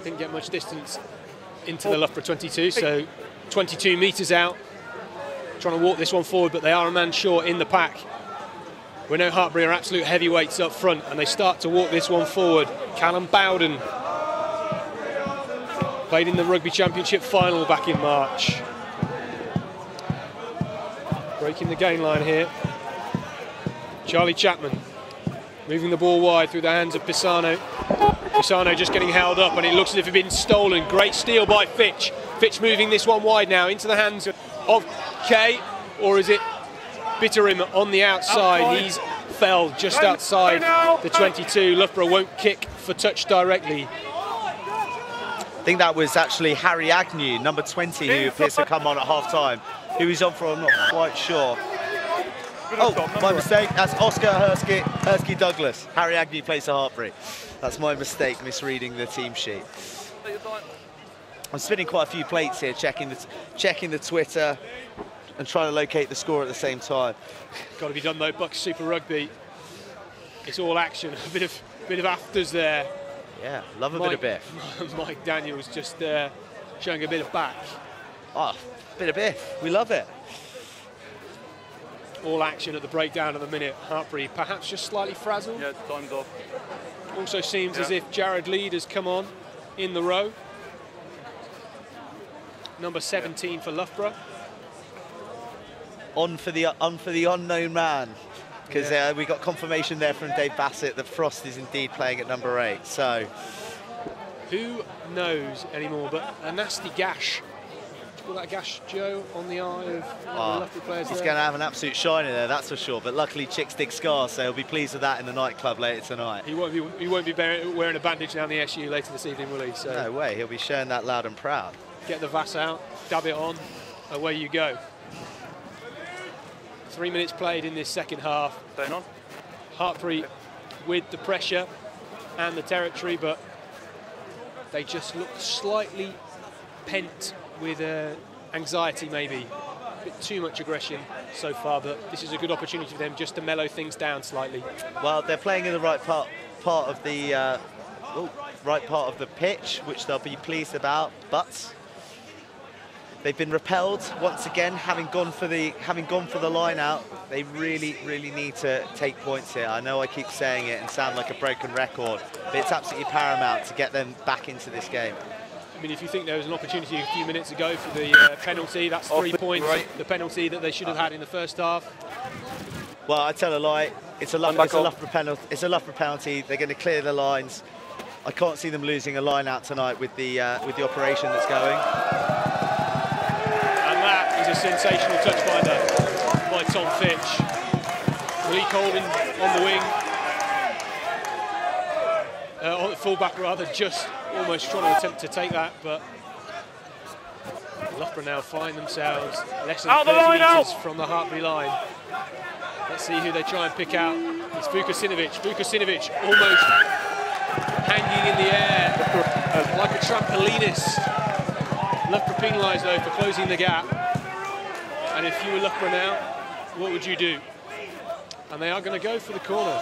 Didn't get much distance into the Loughborough 22, so 22 metres out. Trying to walk this one forward, but they are a man short in the pack. We know Hartpury are absolute heavyweights up front, and they start to walk this one forward. Callum Bowden played in the Rugby Championship final back in March. Breaking the gain line here. Charlie Chapman moving the ball wide through the hands of Pisano. Pisano just getting held up, and it looks as if it's been stolen. Great steal by Fitch. Fitch moving this one wide now into the hands of Kay, or is it Bitterim on the outside? He's fell just outside the 22. Loughborough won't kick for touch directly. I think that was actually Harry Agnew, number 20, who appears to come on at half-time. Who he's on for, I'm not quite sure. Oh, my mistake. That's Oscar Hersky-Douglas. Harry Agnew plays for Hartpury. That's my mistake, misreading the team sheet. I'm spinning quite a few plates here, checking the Twitter and trying to locate the score at the same time. Got to be done though. BUCS Super Rugby. It's all action. A bit of afters there. Yeah, love a bit of biff. Mike Daniels just showing a bit of back. Oh, bit of biff. We love it. All action at the breakdown of the minute. Hartpury perhaps just slightly frazzled. Yeah, time's off. Also seems as if Jared Lead has come on in the row. Number 17 for Loughborough. On for the unknown man, because we got confirmation there from Dave Bassett that Frost is indeed playing at number 8. So who knows anymore? But a nasty gash. Call that a gash, Joe, on the eye of the Loughborough players. He's there. going to have an absolute shiner there, that's for sure. But luckily, chicks dig scars, so he'll be pleased with that in the nightclub later tonight. He won't be wearing a bandage down the SU later this evening, will he? So no way. He'll be showing that loud and proud. Get the Vass out, dab it on, away you go. 3 minutes played in this second half. Staying on. Hartpury with the pressure and the territory, but they just look slightly pent with anxiety, maybe. A bit too much aggression so far, but this is a good opportunity for them just to mellow things down slightly. Well, they're playing in the right part of the right part of the pitch, which they'll be pleased about, but they've been repelled once again, having gone for the line out. They really need to take points here. I know I keep saying it and sound like a broken record, but it's absolutely paramount to get them back into this game. I mean, if you think there was an opportunity a few minutes ago for the penalty, that's 3 points. Right. The penalty that they should have had in the first half. Well, I tell a lie. It's a Loughborough penalty. It's a Loughborough penalty. They're going to clear the lines. I can't see them losing a line out tonight with the operation that's going. And that is a sensational touch finder by Tom Fitch. Malik Holden on the wing. On the fullback rather, just almost trying to attempt to take that, but Loughborough now find themselves less than 30 metres from the Hartpury line. Let's see who they try and pick out. It's Vucasinovic. Vucasinovic almost hanging in the air like a trampolinist. Loughborough penalised though for closing the gap. And if you were Loughborough now, what would you do? And they are going to go for the corner.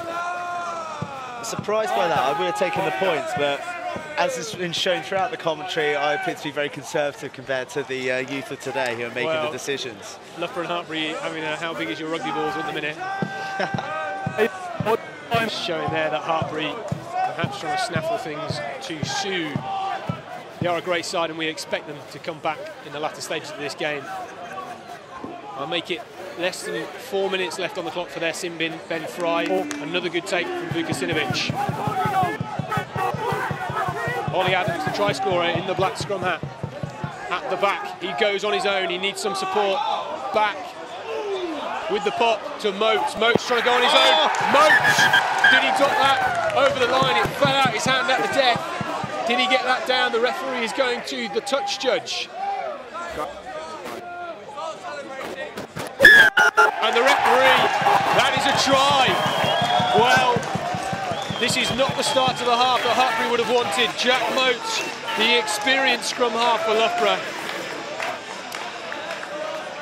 Surprised by that. I would have taken the points, but as has been shown throughout the commentary, I appear to be very conservative compared to the youth of today who are making the decisions. Loughborough and Hartpury having a how big is your rugby balls at the minute. Showing there that Hartpury perhaps trying to snaffle things too soon. They are a great side and we expect them to come back in the latter stages of this game. I'll make it less than 4 minutes left on the clock for their sin bin, Ben Fry. Another good take from Vucasinovic. Ollie Adams, the try scorer in the black scrum hat. At the back, he goes on his own, he needs some support. Back with the pop to Moats. Moats trying to go on his own. Moats! Did he drop that over the line? It fell out his hand at the death. Did he get that down? The referee is going to the touch judge. And the referee, that is a try. Well, this is not the start to the half that Hartpury would have wanted. Jack Moats, the experienced scrum half for Loughborough.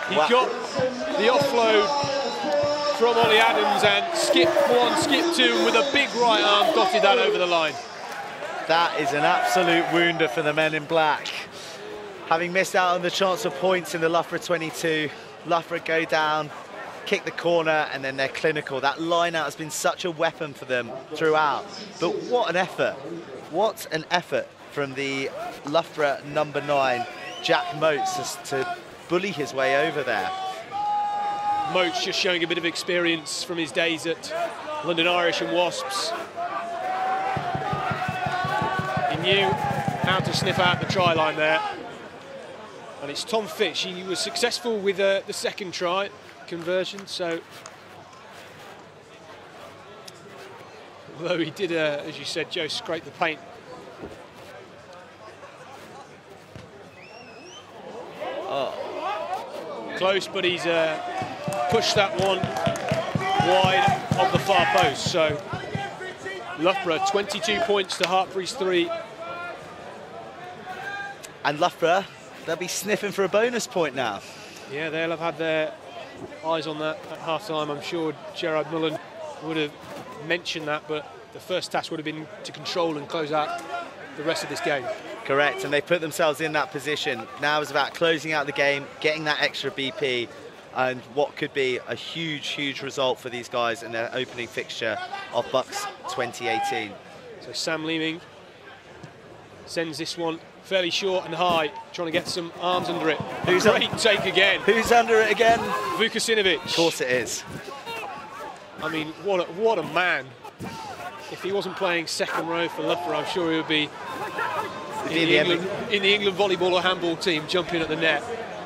He got the offload from Ollie Adams and skip 1, skip 2, and with a big right arm dotted that over the line. That is an absolute wounder for the men in black. Having missed out on the chance of points in the Loughborough 22, Loughborough go down, kick the corner, and then they're clinical. That line out has been such a weapon for them throughout. But what an effort. What an effort from the Loughborough number 9, Jack Moats, to bully his way over there. Moats just showing a bit of experience from his days at London Irish and Wasps. He knew how to sniff out the try line there. And it's Tom Fitch. He was successful with the second try conversion, so although he did, as you said, Joe, scrape the paint. Close, but he's pushed that one wide of the far post. So Loughborough 22 points to Hartpury's 3. And Loughborough, they'll be sniffing for a bonus point now. Yeah, they'll have had their eyes on that at half-time. I'm sure Gerard Mullen would have mentioned that, but the first task would have been to control and close out the rest of this game. Correct, and they put themselves in that position. Now it's about closing out the game, getting that extra BP, and what could be a huge, huge result for these guys in their opening fixture of BUCS 2018. So Sam Leeming sends this one fairly short and high, trying to get some arms under it. Great take again. Who's under it again? Vukasinovic. Of course it is. I mean, what a man. If he wasn't playing second row for Loughborough, I'm sure he would be in the England volleyball or handball team jumping at the net.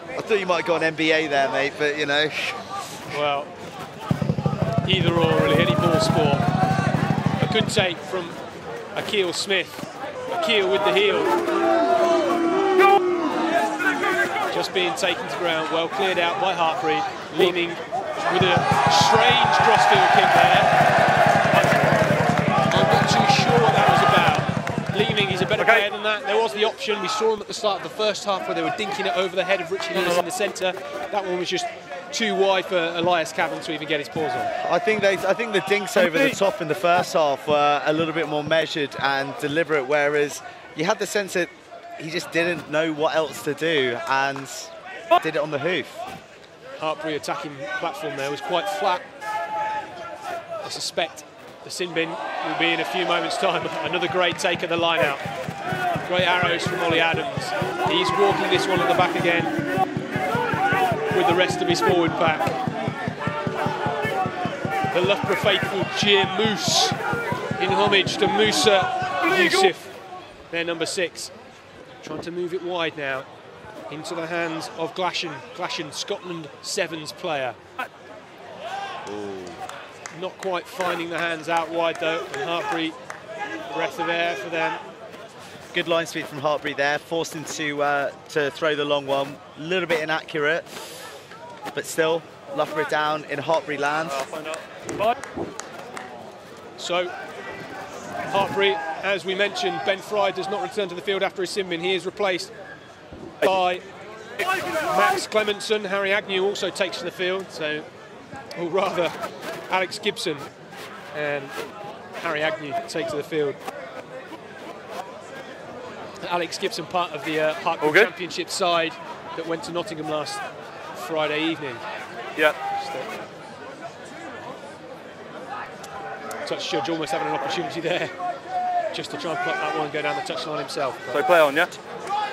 I thought you might have gone NBA there, mate, but you know. Well, either or really, any ball sport. A good take from Akil Smith. Akil with the heel. Just being taken to ground, well cleared out by Hartpury. Leeming with a strange crossfield kick there. I'm not too sure what that was about. Leeming, he's a better player than that. There was the option, we saw him at the start of the first half where they were dinking it over the head of Richie Lewis in the centre. That one was just too wide for Elias Cavan to even get his paws on. I think the dinks over the top in the first half were a little bit more measured and deliberate, whereas you had the sense that he just didn't know what else to do and did it on the hoof. Hartpury attacking platform there was quite flat. I suspect the sin bin will be in a few moments' time. Another great take at the line out. Great arrows from Ollie Adams. He's walking this one at the back again with the rest of his forward pack. The Loughborough faithful cheer Moose in homage to Musa Yusuf, their number 6. Trying to move it wide now into the hands of Glashan. Glashan, Scotland 7's player. Ooh. Not quite finding the hands out wide though, and Hartpury, breath of air for them. Good line speed from Hartpury there, forced him to throw the long one. A little bit inaccurate, but still, Loughborough down in Hartpury land. So, Hartpury, as we mentioned, Ben Fry does not return to the field after his sin bin. He is replaced by Max Clementson. Harry Agnew also takes to the field, so, or rather, Alex Gibson and Harry Agnew take to the field. Alex Gibson, part of the Hartpury Championship side that went to Nottingham last Friday evening. Yeah. Touch judge almost having an opportunity there, just to try and pluck that one and go down the touchline himself. So play on, yeah?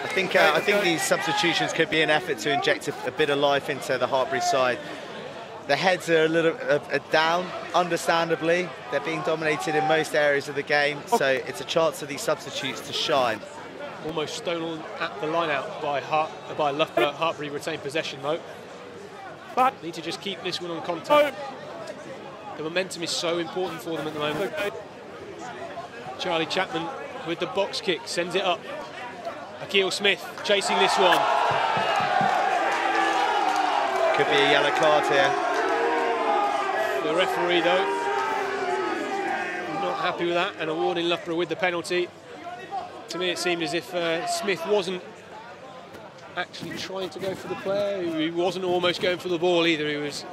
I think these substitutions could be an effort to inject a bit of life into the Hartpury side. The heads are a little down, understandably. They're being dominated in most areas of the game, so it's a chance for these substitutes to shine. Almost stolen at the line-out by Loughborough. Hartpury retain possession, though. Need to just keep this one on contact. The momentum is so important for them at the moment. Charlie Chapman with the box kick, sends it up. Akil Smith chasing this one. Could be a yellow card here. The referee, though, not happy with that and awarding Loughborough with the penalty. To me, it seemed as if Smith wasn't actually trying to go for the play. He wasn't almost going for the ball either. He was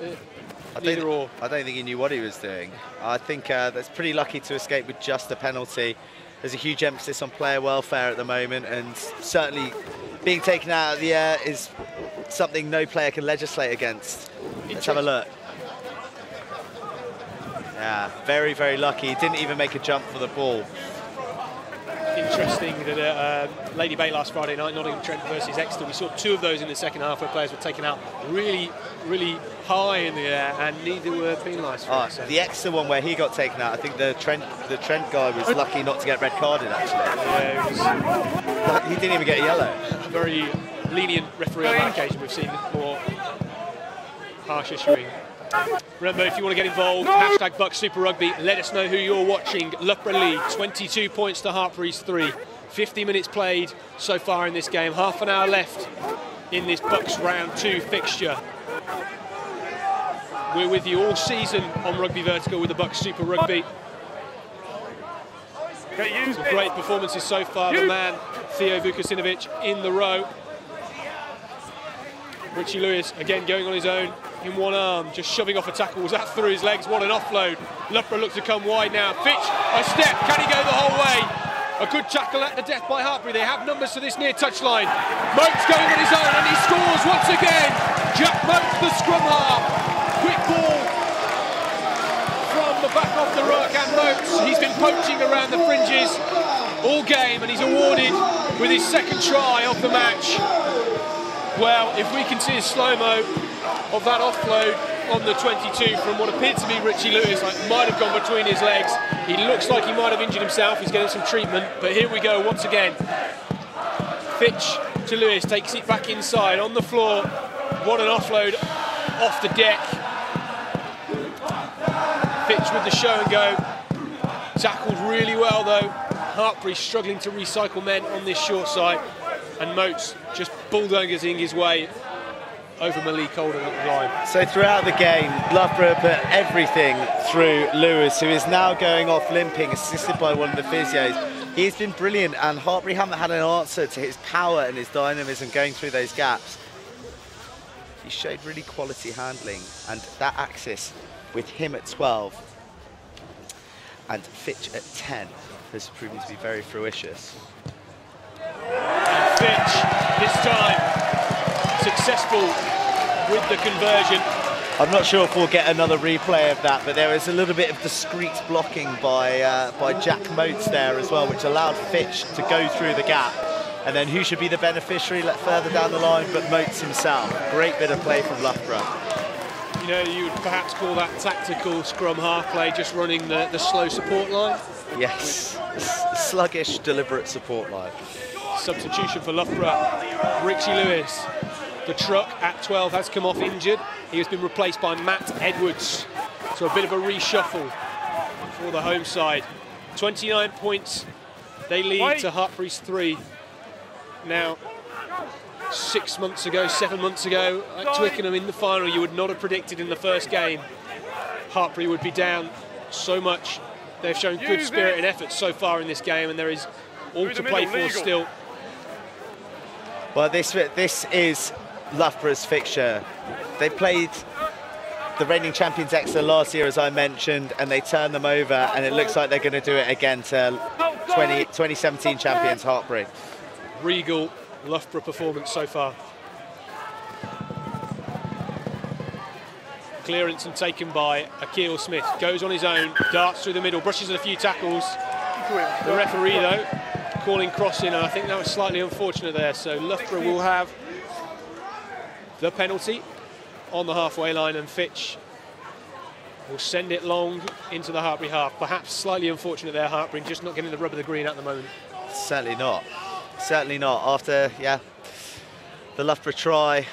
either or. I don't think he knew what he was doing. I think that's pretty lucky to escape with just a penalty. There's a huge emphasis on player welfare at the moment, and certainly being taken out of the air is something no player can legislate against. Let's have a look. Yeah, very, very lucky. He didn't even make a jump for the ball. Interesting that Lady Bay last Friday night, Nottingham Trent versus Exeter, we saw 2 of those in the second half where players were taken out really, really high in the air, and neither were penalised for it. So. The Exeter one where he got taken out, I think the Trent guy was lucky not to get red carded, actually. Yeah, he didn't even get a yellow. A very lenient referee on that occasion. We've seen more harsh issuing. Remember, if you want to get involved, hashtag BUCS Super Rugby, let us know who you're watching. Loughborough lead, 22 points to Hartpury's 3. 50 minutes played so far in this game. Half an hour left in this BUCS round 2 fixture. We're with you all season on Rugby Vertical with the BUCS Super Rugby. Some great performances so far. The man, Theo Vukasinovic, in the row. Richie Lewis, again, going on his own. in one arm, just shoving off a tackle. Was that through his legs? What an offload. Loughborough looks to come wide now. Fitch, a step. Can he go the whole way? A good tackle at the death by Hartpury. They have numbers to this near touchline. Motes going on his own and he scores once again. Jack Motes, the scrum half. Quick ball from the back of the ruck, and Motes, he's been poaching around the fringes all game, and he's awarded with his second try of the match. Well, if we can see a slow-mo of that offload on the 22 from what appeared to be Richie Lewis, like might have gone between his legs. He looks like he might have injured himself. He's getting some treatment, but here we go once again. Fitch to Lewis, takes it back inside on the floor. What an offload off the deck. Fitch with the show and go. Tackled really well though. Hartpury struggling to recycle men on this short side, and Motes just bulldozing his way over Malik Holden up the line. So throughout the game, Loughborough put everything through Lewis, who is now going off limping, assisted by one of the physios. He's been brilliant, and Hartpury haven't had an answer to his power and his dynamism going through those gaps. He showed really quality handling, and that axis with him at 12 and Fitch at 10 has proven to be very fruitious. And Fitch, this time, successful with the conversion. I'm not sure if we'll get another replay of that, but there was a little bit of discreet blocking by Jack Motes there as well, which allowed Fitch to go through the gap. And then who should be the beneficiary further down the line but Motes himself. Great bit of play from Loughborough. You know, you would perhaps call that tactical scrum half play, just running the slow support line. Yes, sluggish, deliberate support line. Substitution for Loughborough. Richie Lewis, the truck at 12 has come off injured. He has been replaced by Matt Edwards. So a bit of a reshuffle for the home side. 29 points, they lead to Hartpury's 3. Now, 6 months ago, 7 months ago, at Twickenham in the final, you would not have predicted in the first game Hartpury would be down so much. They've shown good spirit and effort so far in this game, and there is all to play for still. Well, this is Loughborough's fixture. They played the reigning champions Exeter last year, as I mentioned, and they turned them over, and it looks like they're going to do it again to 2017 champions Hartpury. Regal Loughborough performance so far. Clearance and taken by Akil Smith. Goes on his own, darts through the middle, brushes at a few tackles. The referee, though, calling crossing, and I think that was slightly unfortunate there. So Loughborough will have the penalty on the halfway line, and Fitch will send it long into the Hartpury half. Perhaps slightly unfortunate there, Hartpury, just not getting the rub of the green at the moment. Certainly not. Certainly not. After, the Loughborough try,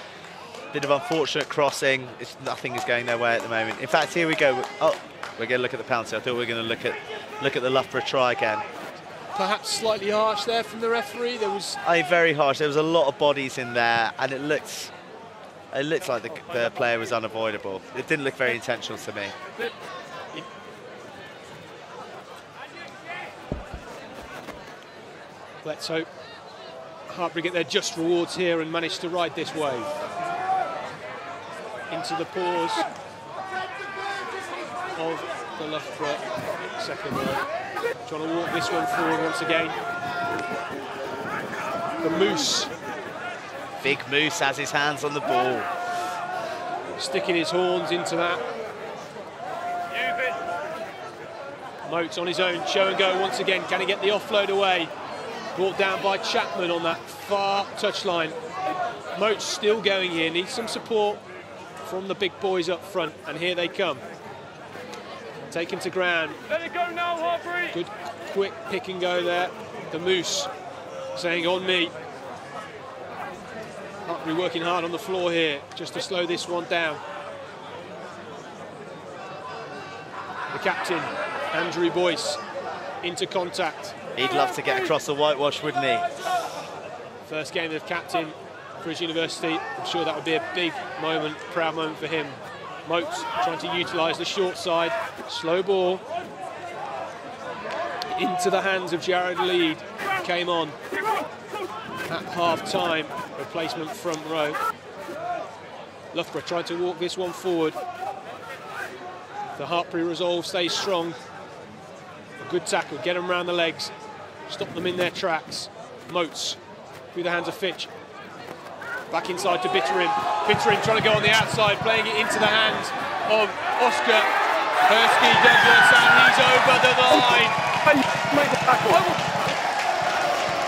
bit of unfortunate crossing. Nothing is going their way at the moment. In fact, here we go. Oh, we're going to look at the penalty. I thought we were going to look at the Loughborough try again. Perhaps slightly harsh there from the referee. There was very harsh. There was a lot of bodies in there, and it looked like the player was unavoidable. It didn't look very intentional to me. Let's hope Hartpury get their just rewards here and manage to ride this wave. Into the paws of the Loughborough second row. Trying to walk this one forward once again. The Moose. Big Moose has his hands on the ball. Sticking his horns into that. Motes on his own, show and go once again. Can he get the offload away? Brought down by Chapman on that far touchline. Motes still going here, needs some support from the big boys up front, and here they come. Taken to ground. Let it go now, Hartpury. Good quick pick and go there. The Moose saying on me. Hartpury working hard on the floor here just to slow this one down. The captain, Andrew Boyce, into contact. He'd love to get across the whitewash, wouldn't he? First game of captain for his university. I'm sure that would be a big moment, proud moment for him. Motes trying to utilise the short side. Slow ball. Into the hands of Jared Lead. Came on at half-time. Replacement front row. Loughborough trying to walk this one forward. The Hartpury resolve stays strong. A good tackle, get them round the legs, stop them in their tracks. Motes through the hands of Fitch. Back inside to Bitterin. Bitterin trying to go on the outside, playing it into the hands of Oscar Hersky Douglas, and he's over the line.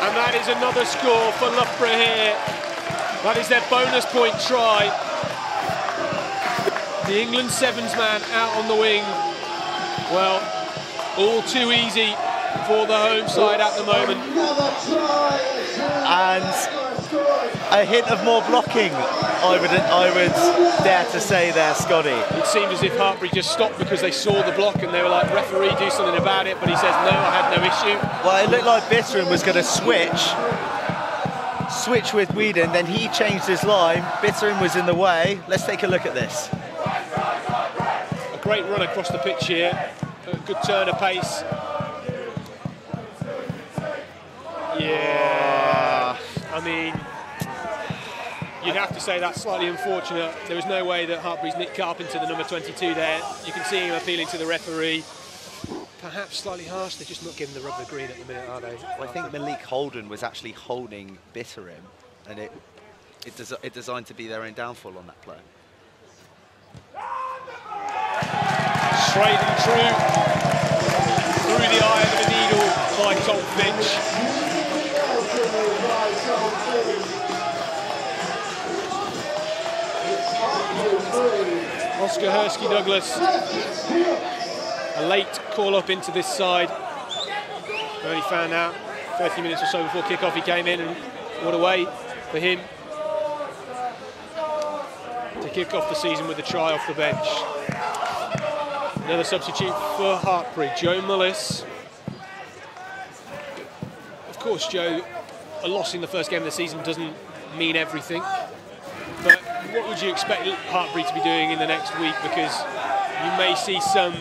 And that is another score for Loughborough here. That is their bonus point try. The England Sevens man out on the wing. Well, all too easy for the home side at the moment. And a hint of more blocking, I would dare to say there, Scotty. It seemed as if Hartpury just stopped because they saw the block and they were like, referee, do something about it, but he says, no, I had no issue. Well, it looked like Bitterin was going to switch with Whedon, then he changed his line. Bitterin was in the way. Let's take a look at this. A great run across the pitch here, a good turn of pace. Yeah, I mean, you'd have to say that's slightly unfortunate. There was no way that Hartpury's Nick Carpenter, the number 22 there. You can see him appealing to the referee. Perhaps slightly harsh, they're just not giving the rubber green at the minute, are they? Well, I think Malik Holden was actually holding Bitterin, and it designed to be their own downfall on that play. Straight and true, through the eye of the needle by Tom Fitch. Oscar Hersky Douglas, a late call up into this side. Only found out 30 minutes or so before kickoff he came in, and what a way for him to kick off the season with a try off the bench. Another substitute for Hartpury, Joe Mullis. Of course, Joe, a loss in the first game of the season doesn't mean everything, but what would you expect Hartpury to be doing in the next week? Because you may see some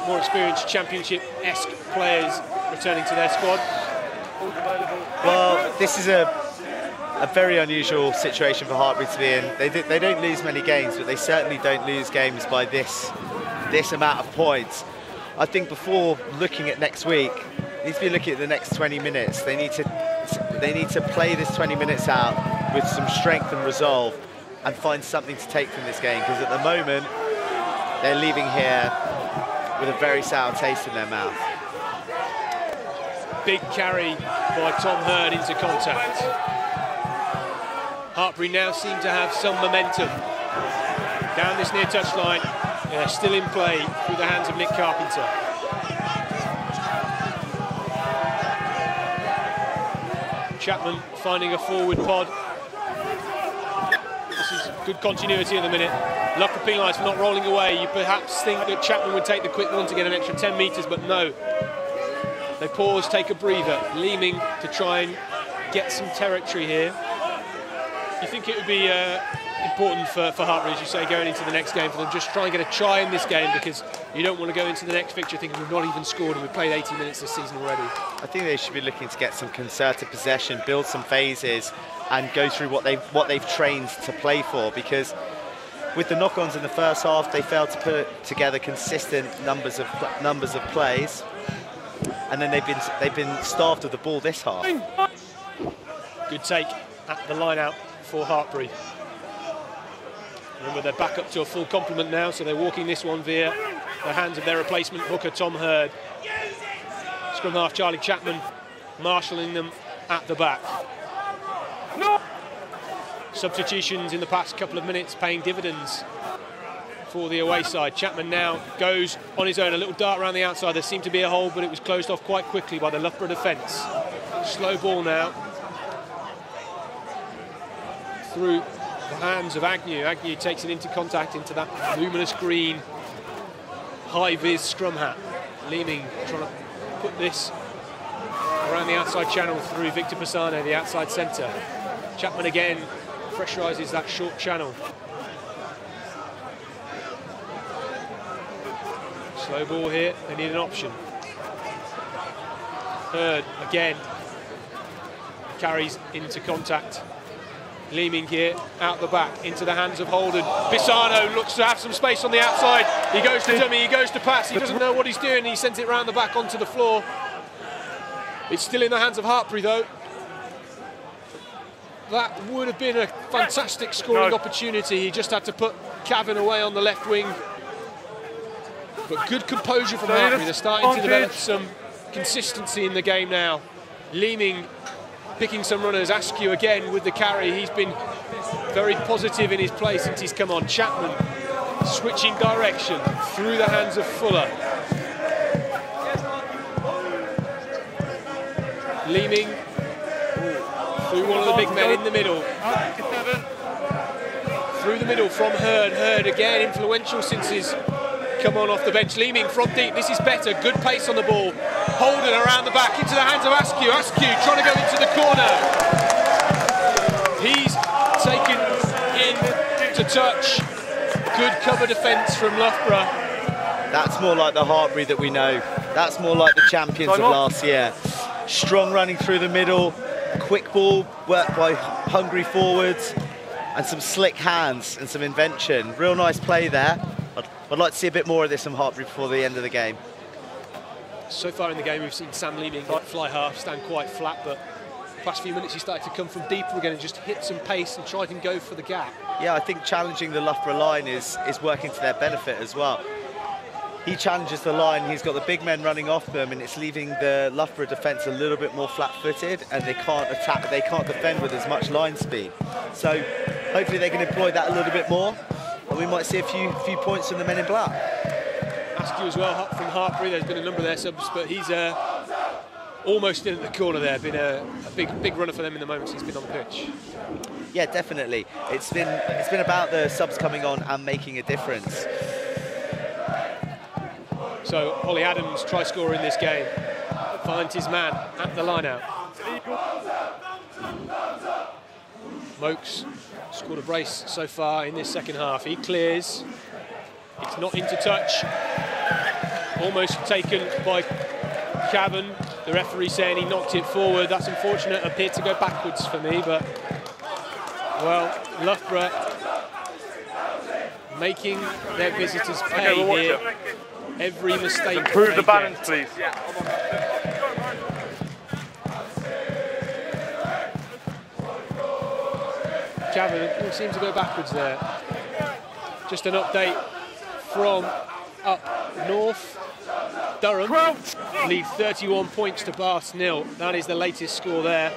more experienced championship-esque players returning to their squad. Well, this is a very unusual situation for Hartpury to be in. They don't lose many games, but they certainly don't lose games by this amount of points. I think before looking at next week, they need to be looking at the next 20 minutes. They need to play this 20 minutes out with some strength and resolve and find something to take from this game, because at the moment they're leaving here with a very sour taste in their mouth. Big carry by Tom Hurd into contact. Hartpury now seem to have some momentum. Down this near touchline, they're still in play through the hands of Nick Carpenter. Chapman finding a forward pod. This is good continuity at the minute. Loughborough penalised for not rolling away. You perhaps think that Chapman would take the quick one to get an extra 10 metres, but no. They pause, take a breather, leaning to try and get some territory here. You think it would be important for Hartpury, as you say, going into the next game, for them just try and get a try in this game, because you don't want to go into the next fixture thinking we've not even scored and we've played 80 minutes this season already. I think they should be looking to get some concerted possession, build some phases, and go through what they've trained to play for, because with the knock-ons in the first half, they failed to put together consistent numbers of plays, and then they've been starved of the ball this half. Good take at the line-out for Hartpury. Remember, they're back up to a full complement now, so they're walking this one via the hands of their replacement hooker, Tom Hurd. Scrum half Charlie Chapman marshalling them at the back. Substitutions in the past couple of minutes paying dividends for the away side. Chapman now goes on his own, a little dart around the outside. There seemed to be a hole, but it was closed off quite quickly by the Loughborough defence. Slow ball now through the hands of Agnew. Agnew takes it into contact into that luminous green high-vis scrum hat. Leeming trying to put this around the outside channel through Victor Pisano, the outside centre. Chapman again pressurises that short channel. Slow ball here, they need an option. Hurd again carries into contact Leeming here, out the back, into the hands of Holden. Pisano looks to have some space on the outside. He goes to dummy, he goes to pass. He doesn't know what he's doing. He sends it round the back onto the floor. It's still in the hands of Hartpury, though. That would have been a fantastic scoring opportunity. He just had to put Cavan away on the left wing. But good composure from Hartpury. They're starting to develop some consistency in the game now. Leeming picking some runners. Askew again with the carry. He's been very positive in his play since he's come on. Chapman switching direction through the hands of Fuller. Leeming through one of the big men in the middle. Through the middle from Hurd. Hurd again influential since he's come on off the bench. Leeming from deep. This is better. Good pace on the ball. Holden around the back into the hands of Askew. Askew trying to go into the corner. He's taken in to touch. Good cover defence from Loughborough. That's more like the Hartpury that we know. That's more like the champions of last year. Strong running through the middle. Quick ball work by hungry forwards. And some slick hands and some invention. Real nice play there. I'd like to see a bit more of this from Hartpury before the end of the game. So far in the game, we've seen Sam Leeming fly half, stand quite flat, but the past few minutes he started to come from deeper again and just hit some pace and try and go for the gap. Yeah, I think challenging the Loughborough line is working to their benefit as well. He challenges the line, he's got the big men running off them, and it's leaving the Loughborough defence a little bit more flat-footed, and they can't attack, they can't defend with as much line speed. So hopefully they can employ that a little bit more, and we might see a few points from the men in black. Askew as well from Hartpury. There's been a number of their subs, but he's almost in at the corner there. Been a big runner for them in the moments he's been on the pitch. Yeah, definitely. It's been about the subs coming on and making a difference. So Ollie Adams, try scorer in this game, finds his man at the line-out. Mokes scored a brace so far in this second half. He clears. It's not into touch. Almost taken by Cavan. The referee saying he knocked it forward. That's unfortunate. Appeared to go backwards for me, but well, Loughborough making their visitors pay here. Every mistake. Improve the balance, please. Cavan seems to go backwards there. Just an update from up north. Durham lead 31 points to Bath 0. That is the latest score there.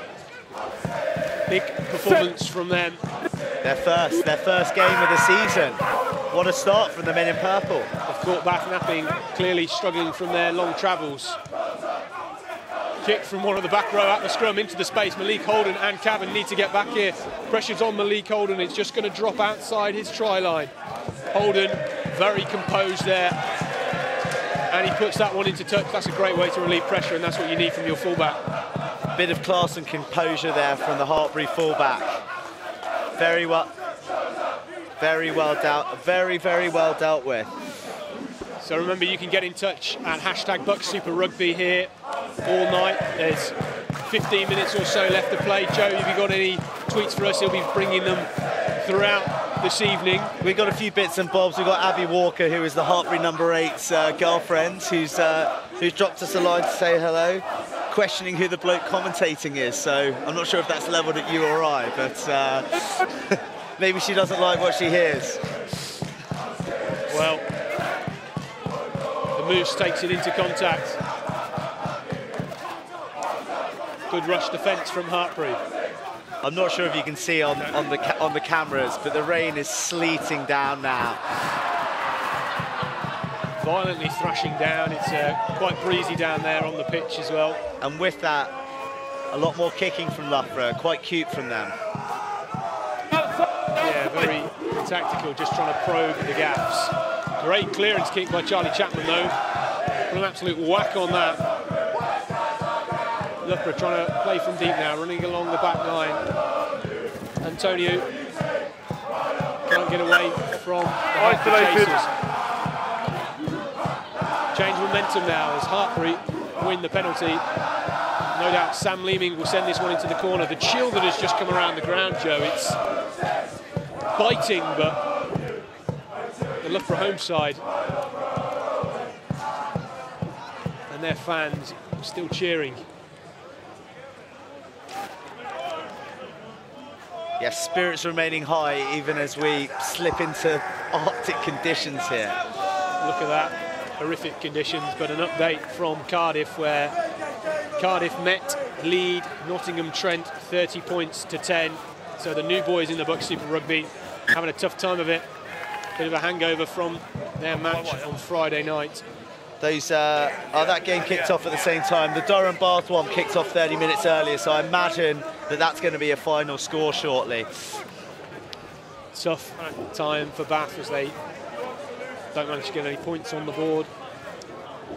Big performance from them. Their first game of the season. What a start from the men in purple. They've caught Bath napping, clearly struggling from their long travels. Kick from one of the back row at the scrum into the space. Malik Holden and Cavan need to get back here. Pressure's on Malik Holden. It's just going to drop outside his try line. Holden very composed there. And he puts that one into touch. That's a great way to relieve pressure, and that's what you need from your fullback. Bit of class and composure there from the Hartpury fullback. Very well dealt with. So remember, you can get in touch at #BUCS Super Rugby here all night. There's 15 minutes or so left to play. Joe, have you got any tweets for us? He'll be bringing them throughout this evening. We've got a few bits and bobs. We've got Abby Walker, who is the Hartpury number 8's girlfriend, who's dropped us a line to say hello, questioning who the bloke commentating is. So I'm not sure if that's levelled at you or I, but maybe she doesn't like what she hears. Well, the Moose takes it into contact. Good rush defence from Hartpury. I'm not sure if you can see on the cameras, but the rain is sleeting down now. Violently thrashing down. It's quite breezy down there on the pitch as well. And with that, a lot more kicking from Loughborough. Quite cute from them. Yeah, very tactical, just trying to probe the gaps. Great clearance kick by Charlie Chapman, though. Put an absolute whack on that. Loughborough trying to play from deep now, running along the back line. Antonio can't get away from the chasers. Change momentum now as Hartpury win the penalty. No doubt Sam Leeming will send this one into the corner. The chill that has just come around the ground, Joe, it's biting, but the Loughborough home side and their fans still cheering. Yes, spirits remaining high even as we slip into Arctic conditions here. Look at that, horrific conditions, but an update from Cardiff where Cardiff met lead Nottingham Trent 30 points to 10. So the new boys in the BUCS Super Rugby having a tough time of it. Bit of a hangover from their match on Friday night. That game kicked off at the same time. The Durham-Bath one kicked off 30 minutes earlier, so I imagine that that's going to be a final score shortly. Tough time for Bath as they don't manage to get any points on the board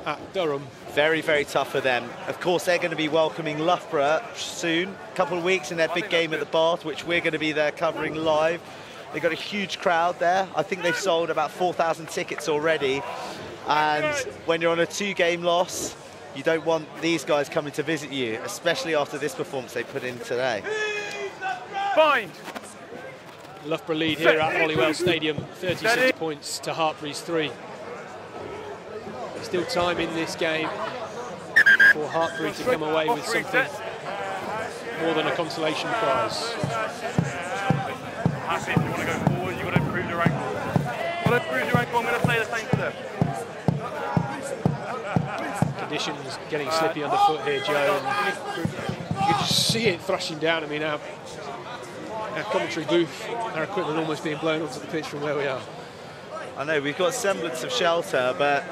at Durham. Very, very tough for them. Of course, they're going to be welcoming Loughborough soon, a couple of weeks in their big game at the Bath, which we're going to be there covering live. They've got a huge crowd there. I think they've sold about 4,000 tickets already. And when you're on a 2-game loss, you don't want these guys coming to visit you, especially after this performance they put in today. Bind. Loughborough lead here at Holywell Stadium, 36 points to Hartpury's 3. Still time in this game for Hartpury to come away with something more than a consolation prize. Happy, if you want to go forward, you've got to improve your ankle. Well, improve your ankle, I'm going to say the same for them. Conditions getting slippy underfoot here, Joe. And you can just see it thrashing down. I mean, our commentary booth, our equipment almost being blown onto the pitch from where we are. I know, we've got semblance of shelter, but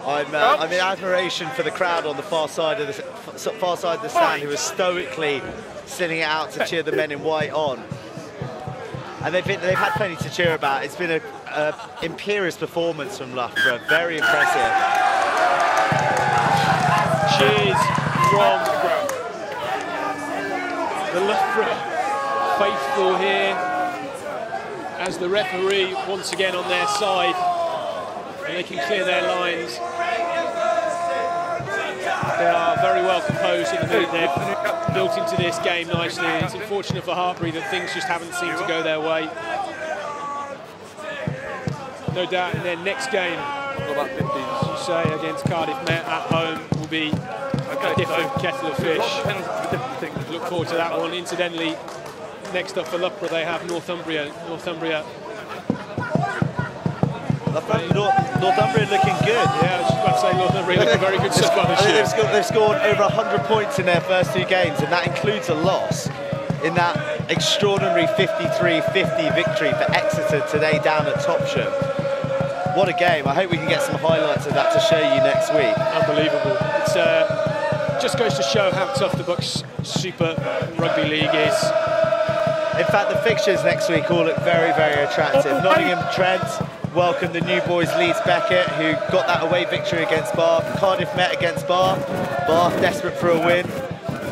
I'm in admiration for the crowd on the far side of the stand who are stoically sitting it out to cheer the men in white on. And they've had plenty to cheer about. It's been an imperious performance from Loughborough, very impressive. Cheers from the Loughborough faithful here as the referee once again on their side, and they can clear their lines. They are very well composed in the mood. They've built into this game nicely. It's unfortunate for Hartpury that things just haven't seemed to go their way. No doubt in their next game, as you say, against Cardiff Met at home, will be a different kettle of fish. Look forward to that one. Incidentally, next up for Loughborough, they have Northumbria. Northumbria looking good. Yeah, I was just about to say Northumbria looking very good so far this year. They've scored over 100 points in their first 2 games, and that includes a loss in that extraordinary 53-50 victory for Exeter today down at Topsham. What a game. I hope we can get some highlights of that to show you next week. Unbelievable. It just goes to show how tough the BUCS Super Rugby League is. In fact, the fixtures next week all look very, very attractive. Nottingham Trent welcome the new boys Leeds Beckett, who got that away victory against Bath. Cardiff Met against Bath. Bath desperate for a win.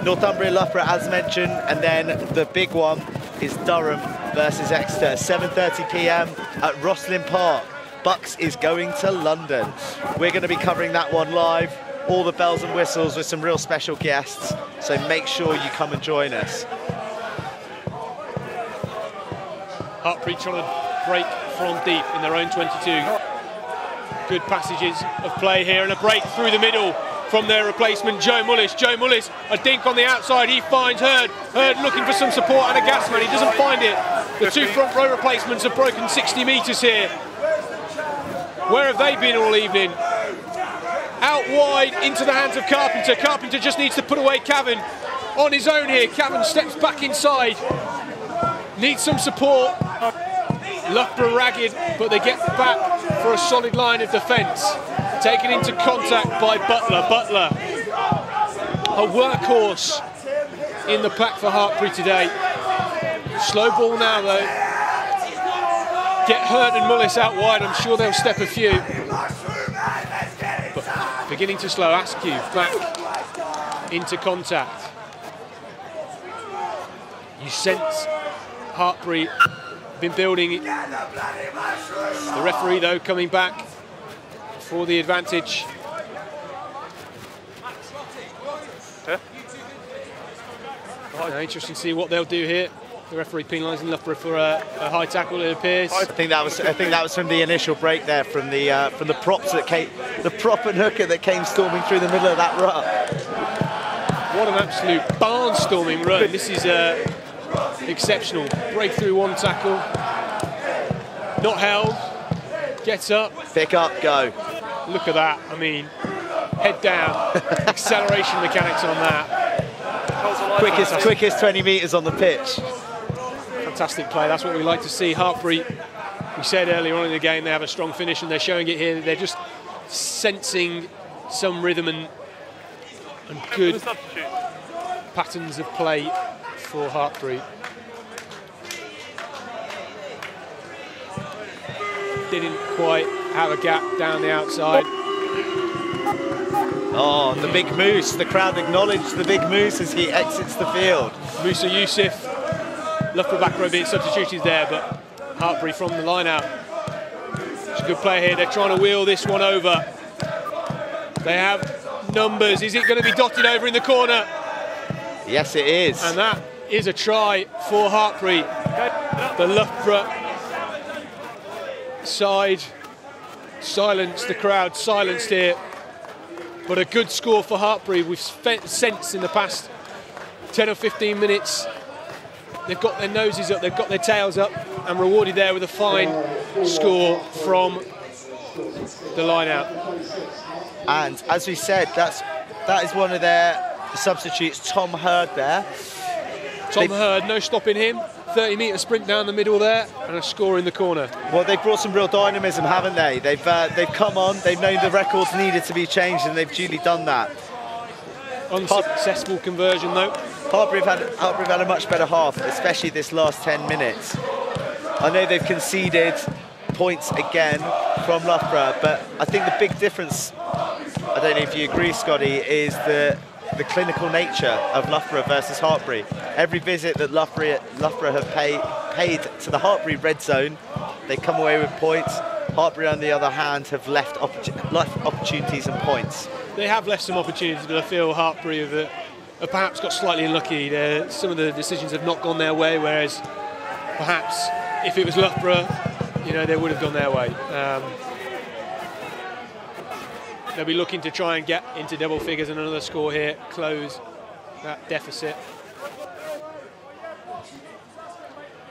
Northumbria Loughborough, as mentioned, and then the big one is Durham versus Exeter, 7:30 p.m. at Rosslyn Park. BUCS is going to London. We're going to be covering that one live, all the bells and whistles with some real special guests, so make sure you come and join us. Hartpury trying to break from deep in their own 22. Good passages of play here and a break through the middle from their replacement, Joe Mullis. Joe Mullis, a dink on the outside, he finds Hurd. Hurd looking for some support and a gas man, he doesn't find it. The 2 front row replacements have broken 60 metres here. Where have they been all evening? Out wide into the hands of Carpenter. Carpenter just needs to put away Cavan on his own here. Cavan steps back inside. Needs some support. Loughborough ragged, but they get back for a solid line of defence. Taken into contact by Butler. Butler, a workhorse in the pack for Hartpury today. Slow ball now though. Get Hurt and Mullis out wide, I'm sure they'll step a few. But beginning to slow. Askew back into contact. You sense Hartpury been building it. The referee though coming back for the advantage. Now, interesting to see what they'll do here. The referee penalising Loughborough for a high tackle, it appears. I think that was from the initial break there, from the props that came, the prop and hooker that came storming through the middle of that rut. What an absolute barnstorming run! This is exceptional. Breakthrough one tackle, not held, gets up, pick up, go. Look at that! I mean, head down, acceleration mechanics on that. Quickest 20 metres on the pitch. Fantastic play, that's what we like to see. Hartpury, we said earlier on in the game, they have a strong finish, and they're showing it here. They're just sensing some rhythm and good patterns of play for Hartpury. Didn't quite have a gap down the outside. Oh, the big moose. The crowd acknowledged the big moose as he exits the field. Musa Youssef, Loughborough back row being substituted there, but Hartpury from the line out. It's a good play here. They're trying to wheel this one over. They have numbers. Is it going to be dotted over in the corner? Yes, it is. And that is a try for Hartpury. The Loughborough side silenced, the crowd silenced here. But a good score for Hartpury. We've sensed in the past 10 or 15 minutes, they've got their noses up, they've got their tails up, and rewarded there with a fine score from the line out. And as we said, that is one of their substitutes, Tom Hurd there. Tom Hurd, no stopping him. 30-metre sprint down the middle there, and a score in the corner. Well, they've brought some real dynamism, haven't they? They've come on, they've known the records needed to be changed, and they've duly done that. Unsuccessful conversion, though. Hartpury have had a much better half, especially this last 10 minutes. I know they've conceded points again from Loughborough, but I think the big difference, I don't know if you agree, Scotty, is the clinical nature of Loughborough versus Hartpury. Every visit that Loughborough have paid to the Hartpury red zone, they come away with points. Hartpury, on the other hand, have left opportunities and points. They have left some opportunities, but I feel Hartpury have perhaps got slightly unlucky. Some of the decisions have not gone their way, whereas perhaps if it was Loughborough, they would have gone their way. They'll be looking to try and get into double figures, and another score here, close that deficit.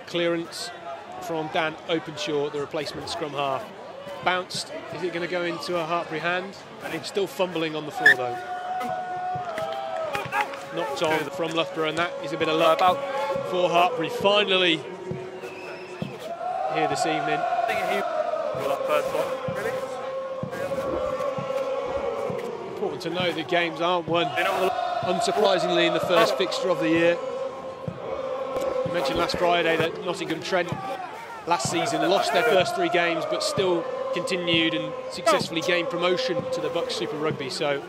Clearance from Dan Openshaw, the replacement scrum half. Bounced. Is it going to go into a Hartpury hand? And he's still fumbling on the floor, though. Knocked on from Loughborough, and that is a bit of luck for Hartpury. Finally, here this evening. Important to know that games aren't won, unsurprisingly, in the first fixture of the year. I mentioned last Friday that Nottingham Trent last season lost their first 3 games, but still continued and successfully gained promotion to the BUCS Super Rugby. So,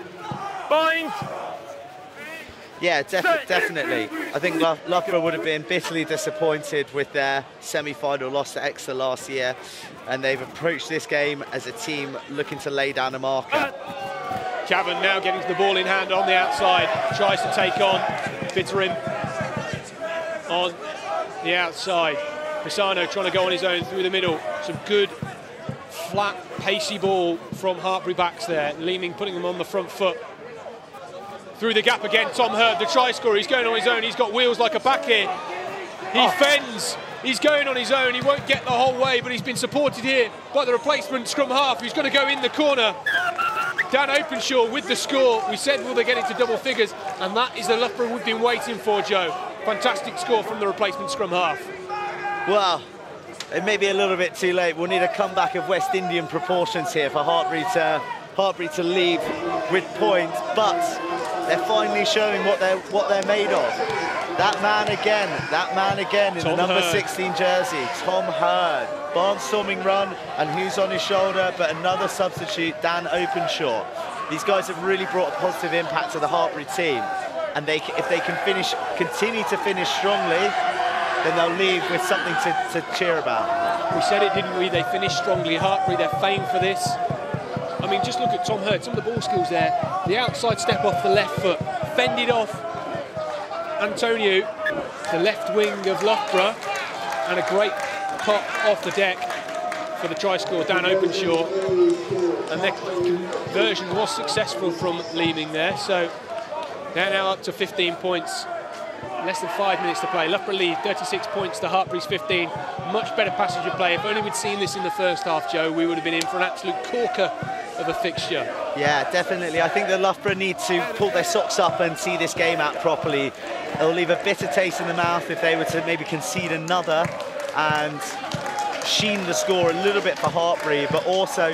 yeah, definitely. I think Loughborough would have been bitterly disappointed with their semi-final loss to Exeter last year, and they've approached this game as a team looking to lay down a marker. Cavan now getting the ball in hand on the outside, tries to take on Bitterin on the outside. Pisano trying to go on his own through the middle. Some good, flat, pacey ball from Hartpury backs there. Leeming putting them on the front foot. Through the gap again, Tom Hurd, the try scorer. He's going on his own. He's got wheels like a back here. He fends. He's going on his own. He won't get the whole way, but he's been supported here by the replacement scrum half, who's going to go in the corner. Dan Openshaw with the score. We said, will they get into double figures? And that is the Loughborough we've been waiting for, Joe. Fantastic score from the replacement scrum half. Well, it may be a little bit too late. We'll need a comeback of West Indian proportions here for Hartpury to leave with points, but they're finally showing what they're made of. That man again in the number 16 jersey, Tom Hurd. Barnstorming run, and who's on his shoulder but another substitute, Dan Openshaw. These guys have really brought a positive impact to the Hartpury team, and if they can continue to finish strongly, then they'll leave with something to cheer about. We said it, didn't we? They finished strongly. Hartpury, they're famed for this. I mean, just look at Tom Hurd, some of the ball skills there. The outside step off the left foot, fended off Antonio, the left wing of Loughborough, and a great pop off the deck for the try score, Dan Openshaw. And their conversion was successful from Leeming there, so they're now up to 15 points. Less than 5 minutes to play. Loughborough lead 36 points to Hartpury's 15. Much better passage of play. If only we'd seen this in the first half, Joe, we would have been in for an absolute corker of a fixture. Yeah, definitely. I think that Loughborough need to pull their socks up and see this game out properly. It'll leave a bitter taste in the mouth if they were to maybe concede another and sheen the score a little bit for Hartpury, but also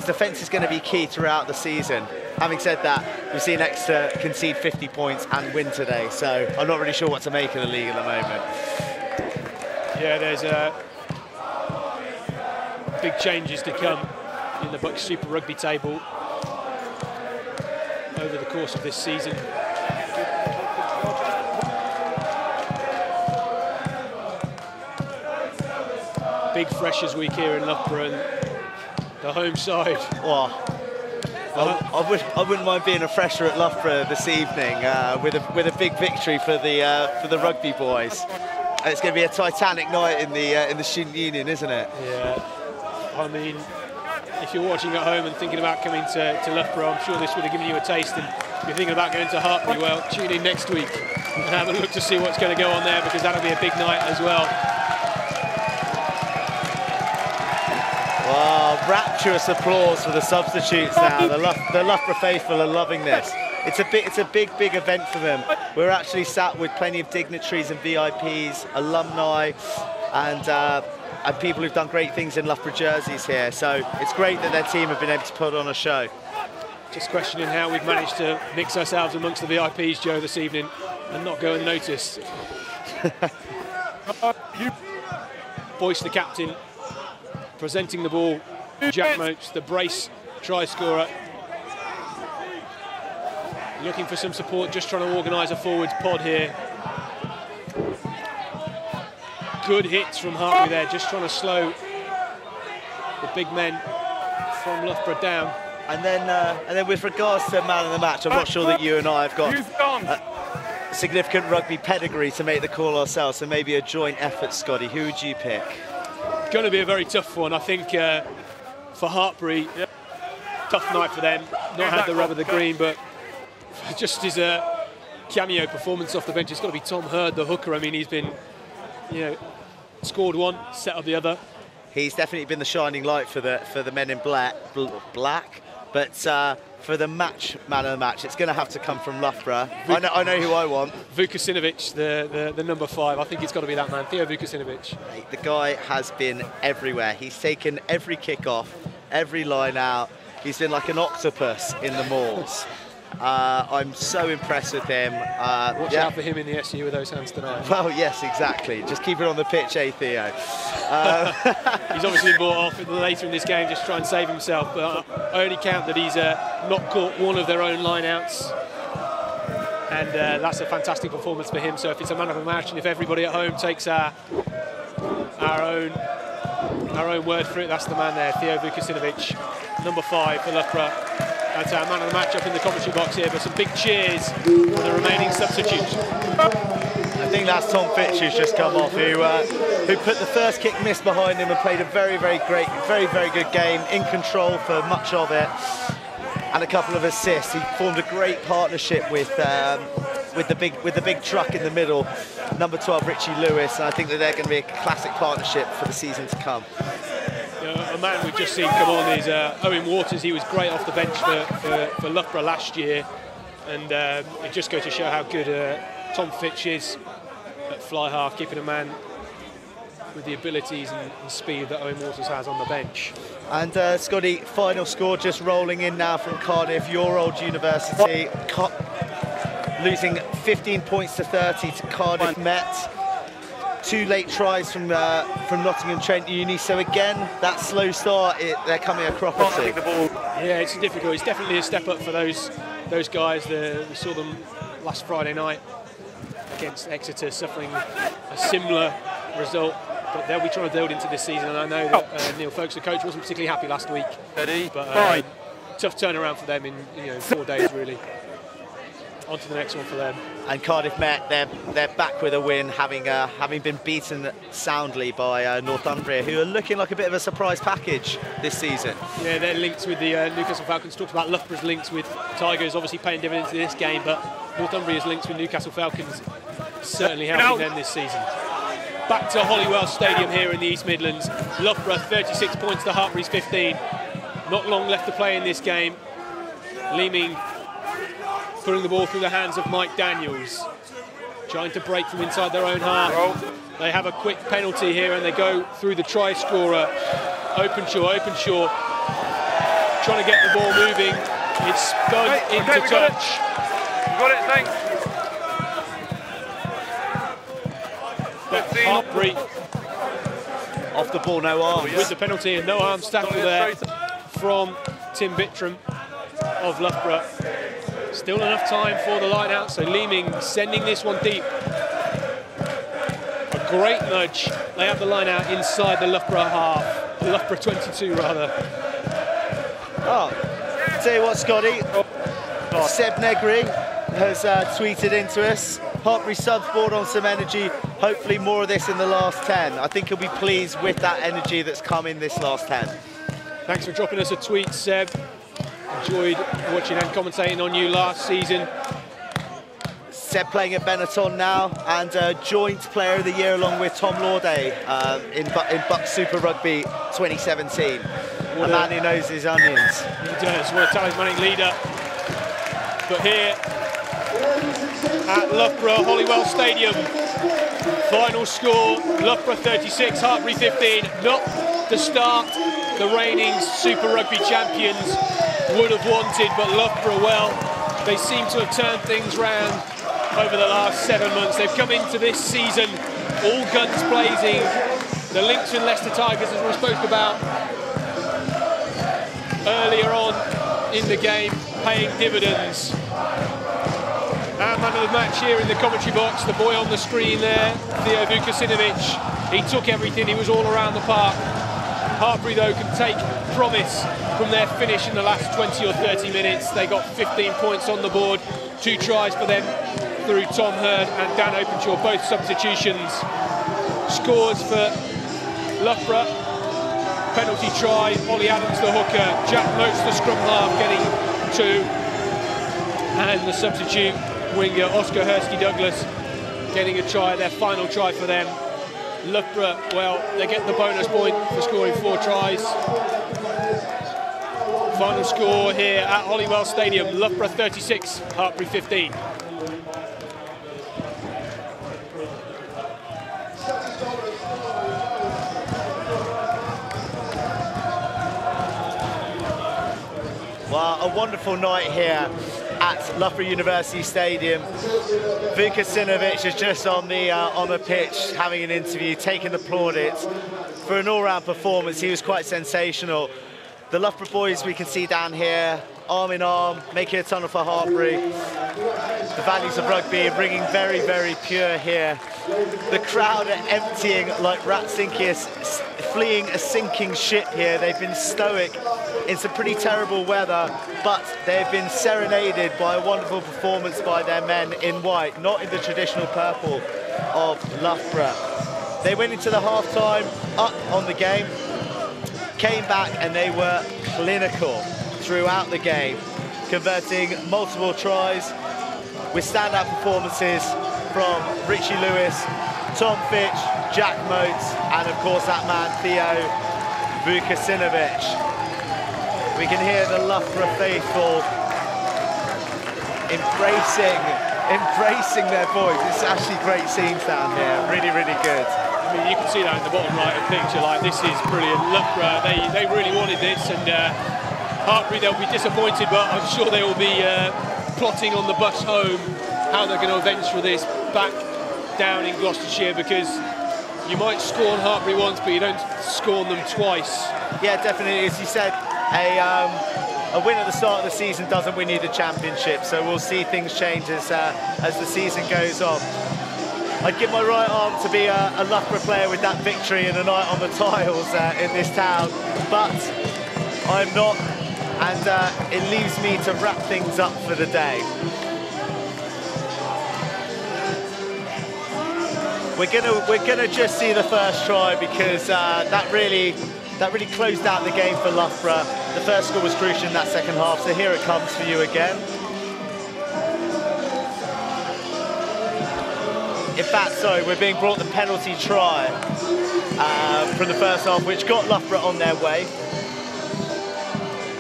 defence is going to be key throughout the season. Having said that, we've seen Exeter concede 50 points and win today, so I'm not really sure what to make of the league at the moment. Yeah, there's big changes to come in the BUCS Super Rugby table over the course of this season. Big Freshers Week here in Loughborough, and the home side. Oh. I wouldn't mind being a fresher at Loughborough this evening with a big victory for the rugby boys. And it's going to be a titanic night in the student union, isn't it? Yeah. I mean, if you're watching at home and thinking about coming to Loughborough, I'm sure this would have given you a taste. And if you're thinking about going to Hartpury, well, tune in next week and have a look to see what's going to go on there, because that'll be a big night as well. Wow, rapturous applause for the substitutes now. The Loughborough faithful are loving this. It's a big event for them. We're actually sat with plenty of dignitaries and VIPs, alumni, and people who've done great things in Loughborough jerseys here. So it's great that their team have been able to put on a show. Just questioning how we've managed to mix ourselves amongst the VIPs, Joe, this evening and not go unnoticed. Boyce, the captain, presenting the ball. Jack Mopes, the brace try scorer, looking for some support, just trying to organise a forwards pod here. Good hits from Hartpury there, just trying to slow the big men from Loughborough down. And then with regards to man of the match, I'm not sure that you and I have got significant rugby pedigree to make the call ourselves, so maybe a joint effort, Scotty. Who would you pick? Going to be a very tough one, I think. For Hartpury, tough night for them. Not had the rub of the green, but just his cameo performance off the bench, it's got to be Tom Hurd, the hooker. I mean, he's been, scored one, set up the other. He's definitely been the shining light for the men in black. But for the man of the match, it's going to have to come from Loughborough. I know who I want. Vukasinovic, the number 5. I think it's got to be that man, Theo Vukasinovic. The guy has been everywhere. He's taken every kick off, every line out. He's been like an octopus in the mauls. I'm so impressed with him. Watch out for him in the SU with those hands tonight. Well, yes, exactly. Just keep it on the pitch, Theo? He's obviously been brought off later in this game just to try and save himself, but I only count that he's not caught one of their own line-outs. And that's a fantastic performance for him. So if it's a man of the match, and if everybody at home takes our own word for it, that's the man there, Theo Vukasinovic, number 5 for Loughborough. That's our man of the match up in the commentary box here, but some big cheers for the remaining substitutes. I think that's Tom Fitch who's just come off, who put the first kick miss behind him and played a very good game, in control for much of it, and a couple of assists. He formed a great partnership with the big truck in the middle, number 12 Richie Lewis, and I think that they're going to be a classic partnership for the season to come. A man we've just seen come on is Owen Waters. He was great off the bench for Loughborough last year, and it just goes to show how good Tom Fitch is at fly half, keeping a man with the abilities and speed that Owen Waters has on the bench. And Scotty, final score just rolling in now from Cardiff, your old university, losing 15 points to 30 to Cardiff Met. 2 late tries from Nottingham Trent Uni, so again, that slow start, they're coming a crop or two. Yeah, it's difficult. It's definitely a step up for those guys. We saw them last Friday night against Exeter, suffering a similar result, but they'll be trying to build into this season, and I know that Neil Folkes, the coach, wasn't particularly happy last week. But tough turnaround for them in 4 days, really. On to the next one for them. And Cardiff Met, they're back with a win, having been beaten soundly by Northumbria, who are looking like a bit of a surprise package this season. Yeah, they're linked with the Newcastle Falcons. Talked about Loughborough's links with Tigers, obviously paying dividends in this game, but Northumbria's links with Newcastle Falcons certainly helping them this season. Back to Holywell Stadium here in the East Midlands. Loughborough 36 points to Hartpury's 15. Not long left to play in this game. Leeming putting the ball through the hands of Mike Daniels, trying to break from inside their own half. They have a quick penalty here and they go through the try scorer, Openshaw, trying to get the ball moving. It's spun into touch. You got it, thanks. But Hartpury off the ball, no arms. With the penalty and no arms tackle there from Tim Bittram of Loughborough. Still enough time for the line out, so Leeming sending this one deep. A great nudge. They have the line out inside the Loughborough half. The Loughborough 22 rather. Oh, tell you what, Scotty. Seb Negri has tweeted into us. Hartpury subs board on some energy. Hopefully more of this in the last 10. I think he'll be pleased with that energy that's come in this last 10. Thanks for dropping us a tweet, Seb. Enjoyed watching and commentating on you last season. Seb playing at Benetton now and joint player of the year along with Tom Lauday in BUCS Super Rugby 2017. A man who knows his onions. He does, what a talismanic leader. But here at Loughborough Holywell Stadium, final score, Loughborough 36, Hartpury 15. Not the start the reigning Super Rugby champions would have wanted, but Loughborough, well, they seem to have turned things round over the last 7 months. They've come into this season all guns blazing. The links with Leicester Tigers, as we spoke about earlier on in the game, paying dividends. And man of the match here in the commentary box, the boy on the screen there, Theo Vukasinovic. He took everything, he was all around the park. Hartpury, though, can take promise from their finish in the last 20 or 30 minutes. They got 15 points on the board, 2 tries for them through Tom Hurd and Dan Openshaw, both substitutions. Scores for Loughborough, penalty try, Ollie Adams the hooker, Jack Motes the scrum half getting 2, and the substitute winger Oscar Hursky-Douglas getting a try, their final try for them. Loughborough, well, they get the bonus point for scoring 4 tries. Final score here at Holywell Stadium, Loughborough 36, Hartpury 15. Well, a wonderful night here at Loughborough University Stadium. Vukasinovic is just on the pitch having an interview, taking the plaudits for an all-round performance. He was quite sensational. The Loughborough boys we can see down here, arm in arm, making a tunnel for Hartpury. The values of rugby are ringing very, very pure here. The crowd are emptying like rats fleeing a sinking ship here. They've been stoic in some pretty terrible weather, but they've been serenaded by a wonderful performance by their men in white, not in the traditional purple of Loughborough. They went into the half-time up on the game, came back and they were clinical throughout the game, converting multiple tries with standout performances from Richie Lewis, Tom Fitch, Jack Motes, and of course that man Theo Vukasinovic. We can hear the Loughborough faithful embracing their boys. It's actually great scenes down here, really, really good. I mean, you can see that in the bottom right of the picture, like, this is brilliant. Loughborough, they really wanted this, and Hartpury, they'll be disappointed, but I'm sure they will be plotting on the bus home how they're going to avenge for this back down in Gloucestershire, because you might scorn Hartpury once, but you don't scorn them twice. Yeah, definitely, as you said, a win at the start of the season doesn't win you the championship, so we'll see things change as the season goes on. I'd give my right arm to be a Loughborough player with that victory and a night on the tiles in this town, but I'm not, and it leaves me to wrap things up for the day. We're gonna just see the first try because that really closed out the game for Loughborough. The first score was crucial in that second half, so here it comes for you again. In fact, sorry, we're being brought the penalty try from the first half, which got Loughborough on their way.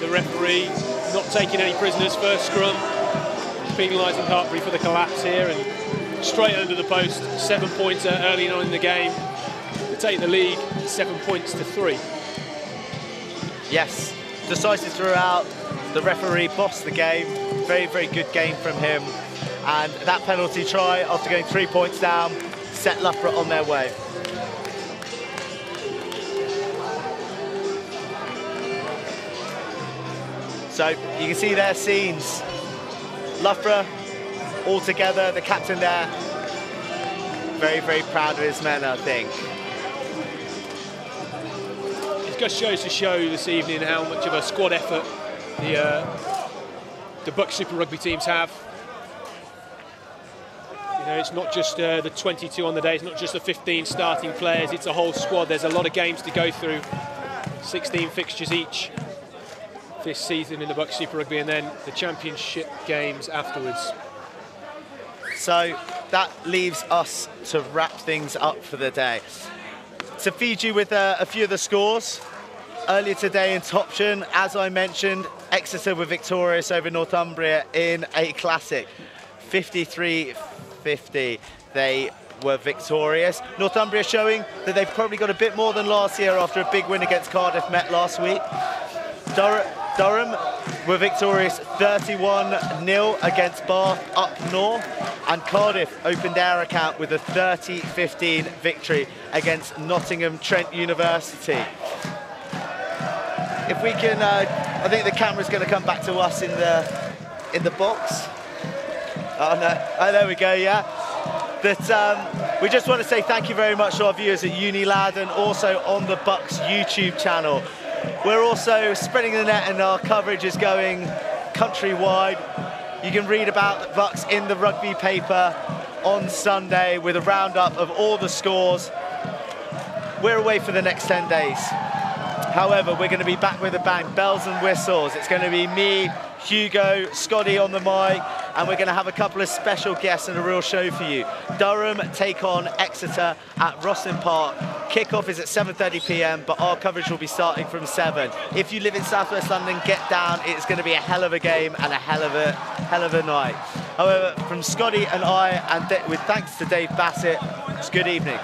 The referee not taking any prisoners, first scrum, penalising Hartpury for the collapse here, and straight under the post, 7 points early on in the game to take the lead 7 points to 3. Yes, decisive throughout. The referee bossed the game. Very, very good game from him. And that penalty try, after going 3 points down, set Loughborough on their way. So you can see their scenes. Loughborough all together, the captain there. Very, very proud of his men, I think. It just shows to show this evening how much of a squad effort the BUCS Super Rugby teams have. You know, it's not just the 22 on the day, it's not just the 15 starting players, it's a whole squad. There's a lot of games to go through, 16 fixtures each this season in the BUCS Super Rugby, and then the championship games afterwards. So that leaves us to wrap things up for the day. To feed you with a few of the scores. Earlier today in Toption, as I mentioned, Exeter were victorious over Northumbria in a classic. 53-50, they were victorious. Northumbria showing that they've probably got a bit more than last year after a big win against Cardiff Met last week. Durham were victorious 31-0 against Bath up north, and Cardiff opened their account with a 30-15 victory against Nottingham Trent University. If we can, I think the camera's going to come back to us in the box. Oh no, oh, there we go, yeah. But we just want to say thank you very much to our viewers at Unilad and also on the BUCS YouTube channel. We're also spreading the net and our coverage is going countrywide. You can read about the BUCS in the rugby paper on Sunday with a roundup of all the scores. We're away for the next 10 days. However, we're going to be back with a bang, bells and whistles. It's going to be me, Hugo, Scotty on the mic, and we're going to have a couple of special guests and a real show for you. Durham take on Exeter at Rosslyn Park. Kickoff is at 7:30 p.m, but our coverage will be starting from 7. If you live in Southwest London, get down. It's going to be a hell of a game and a hell of a night. However, from Scotty and I, and with thanks to Dave Bassett, it's good evening.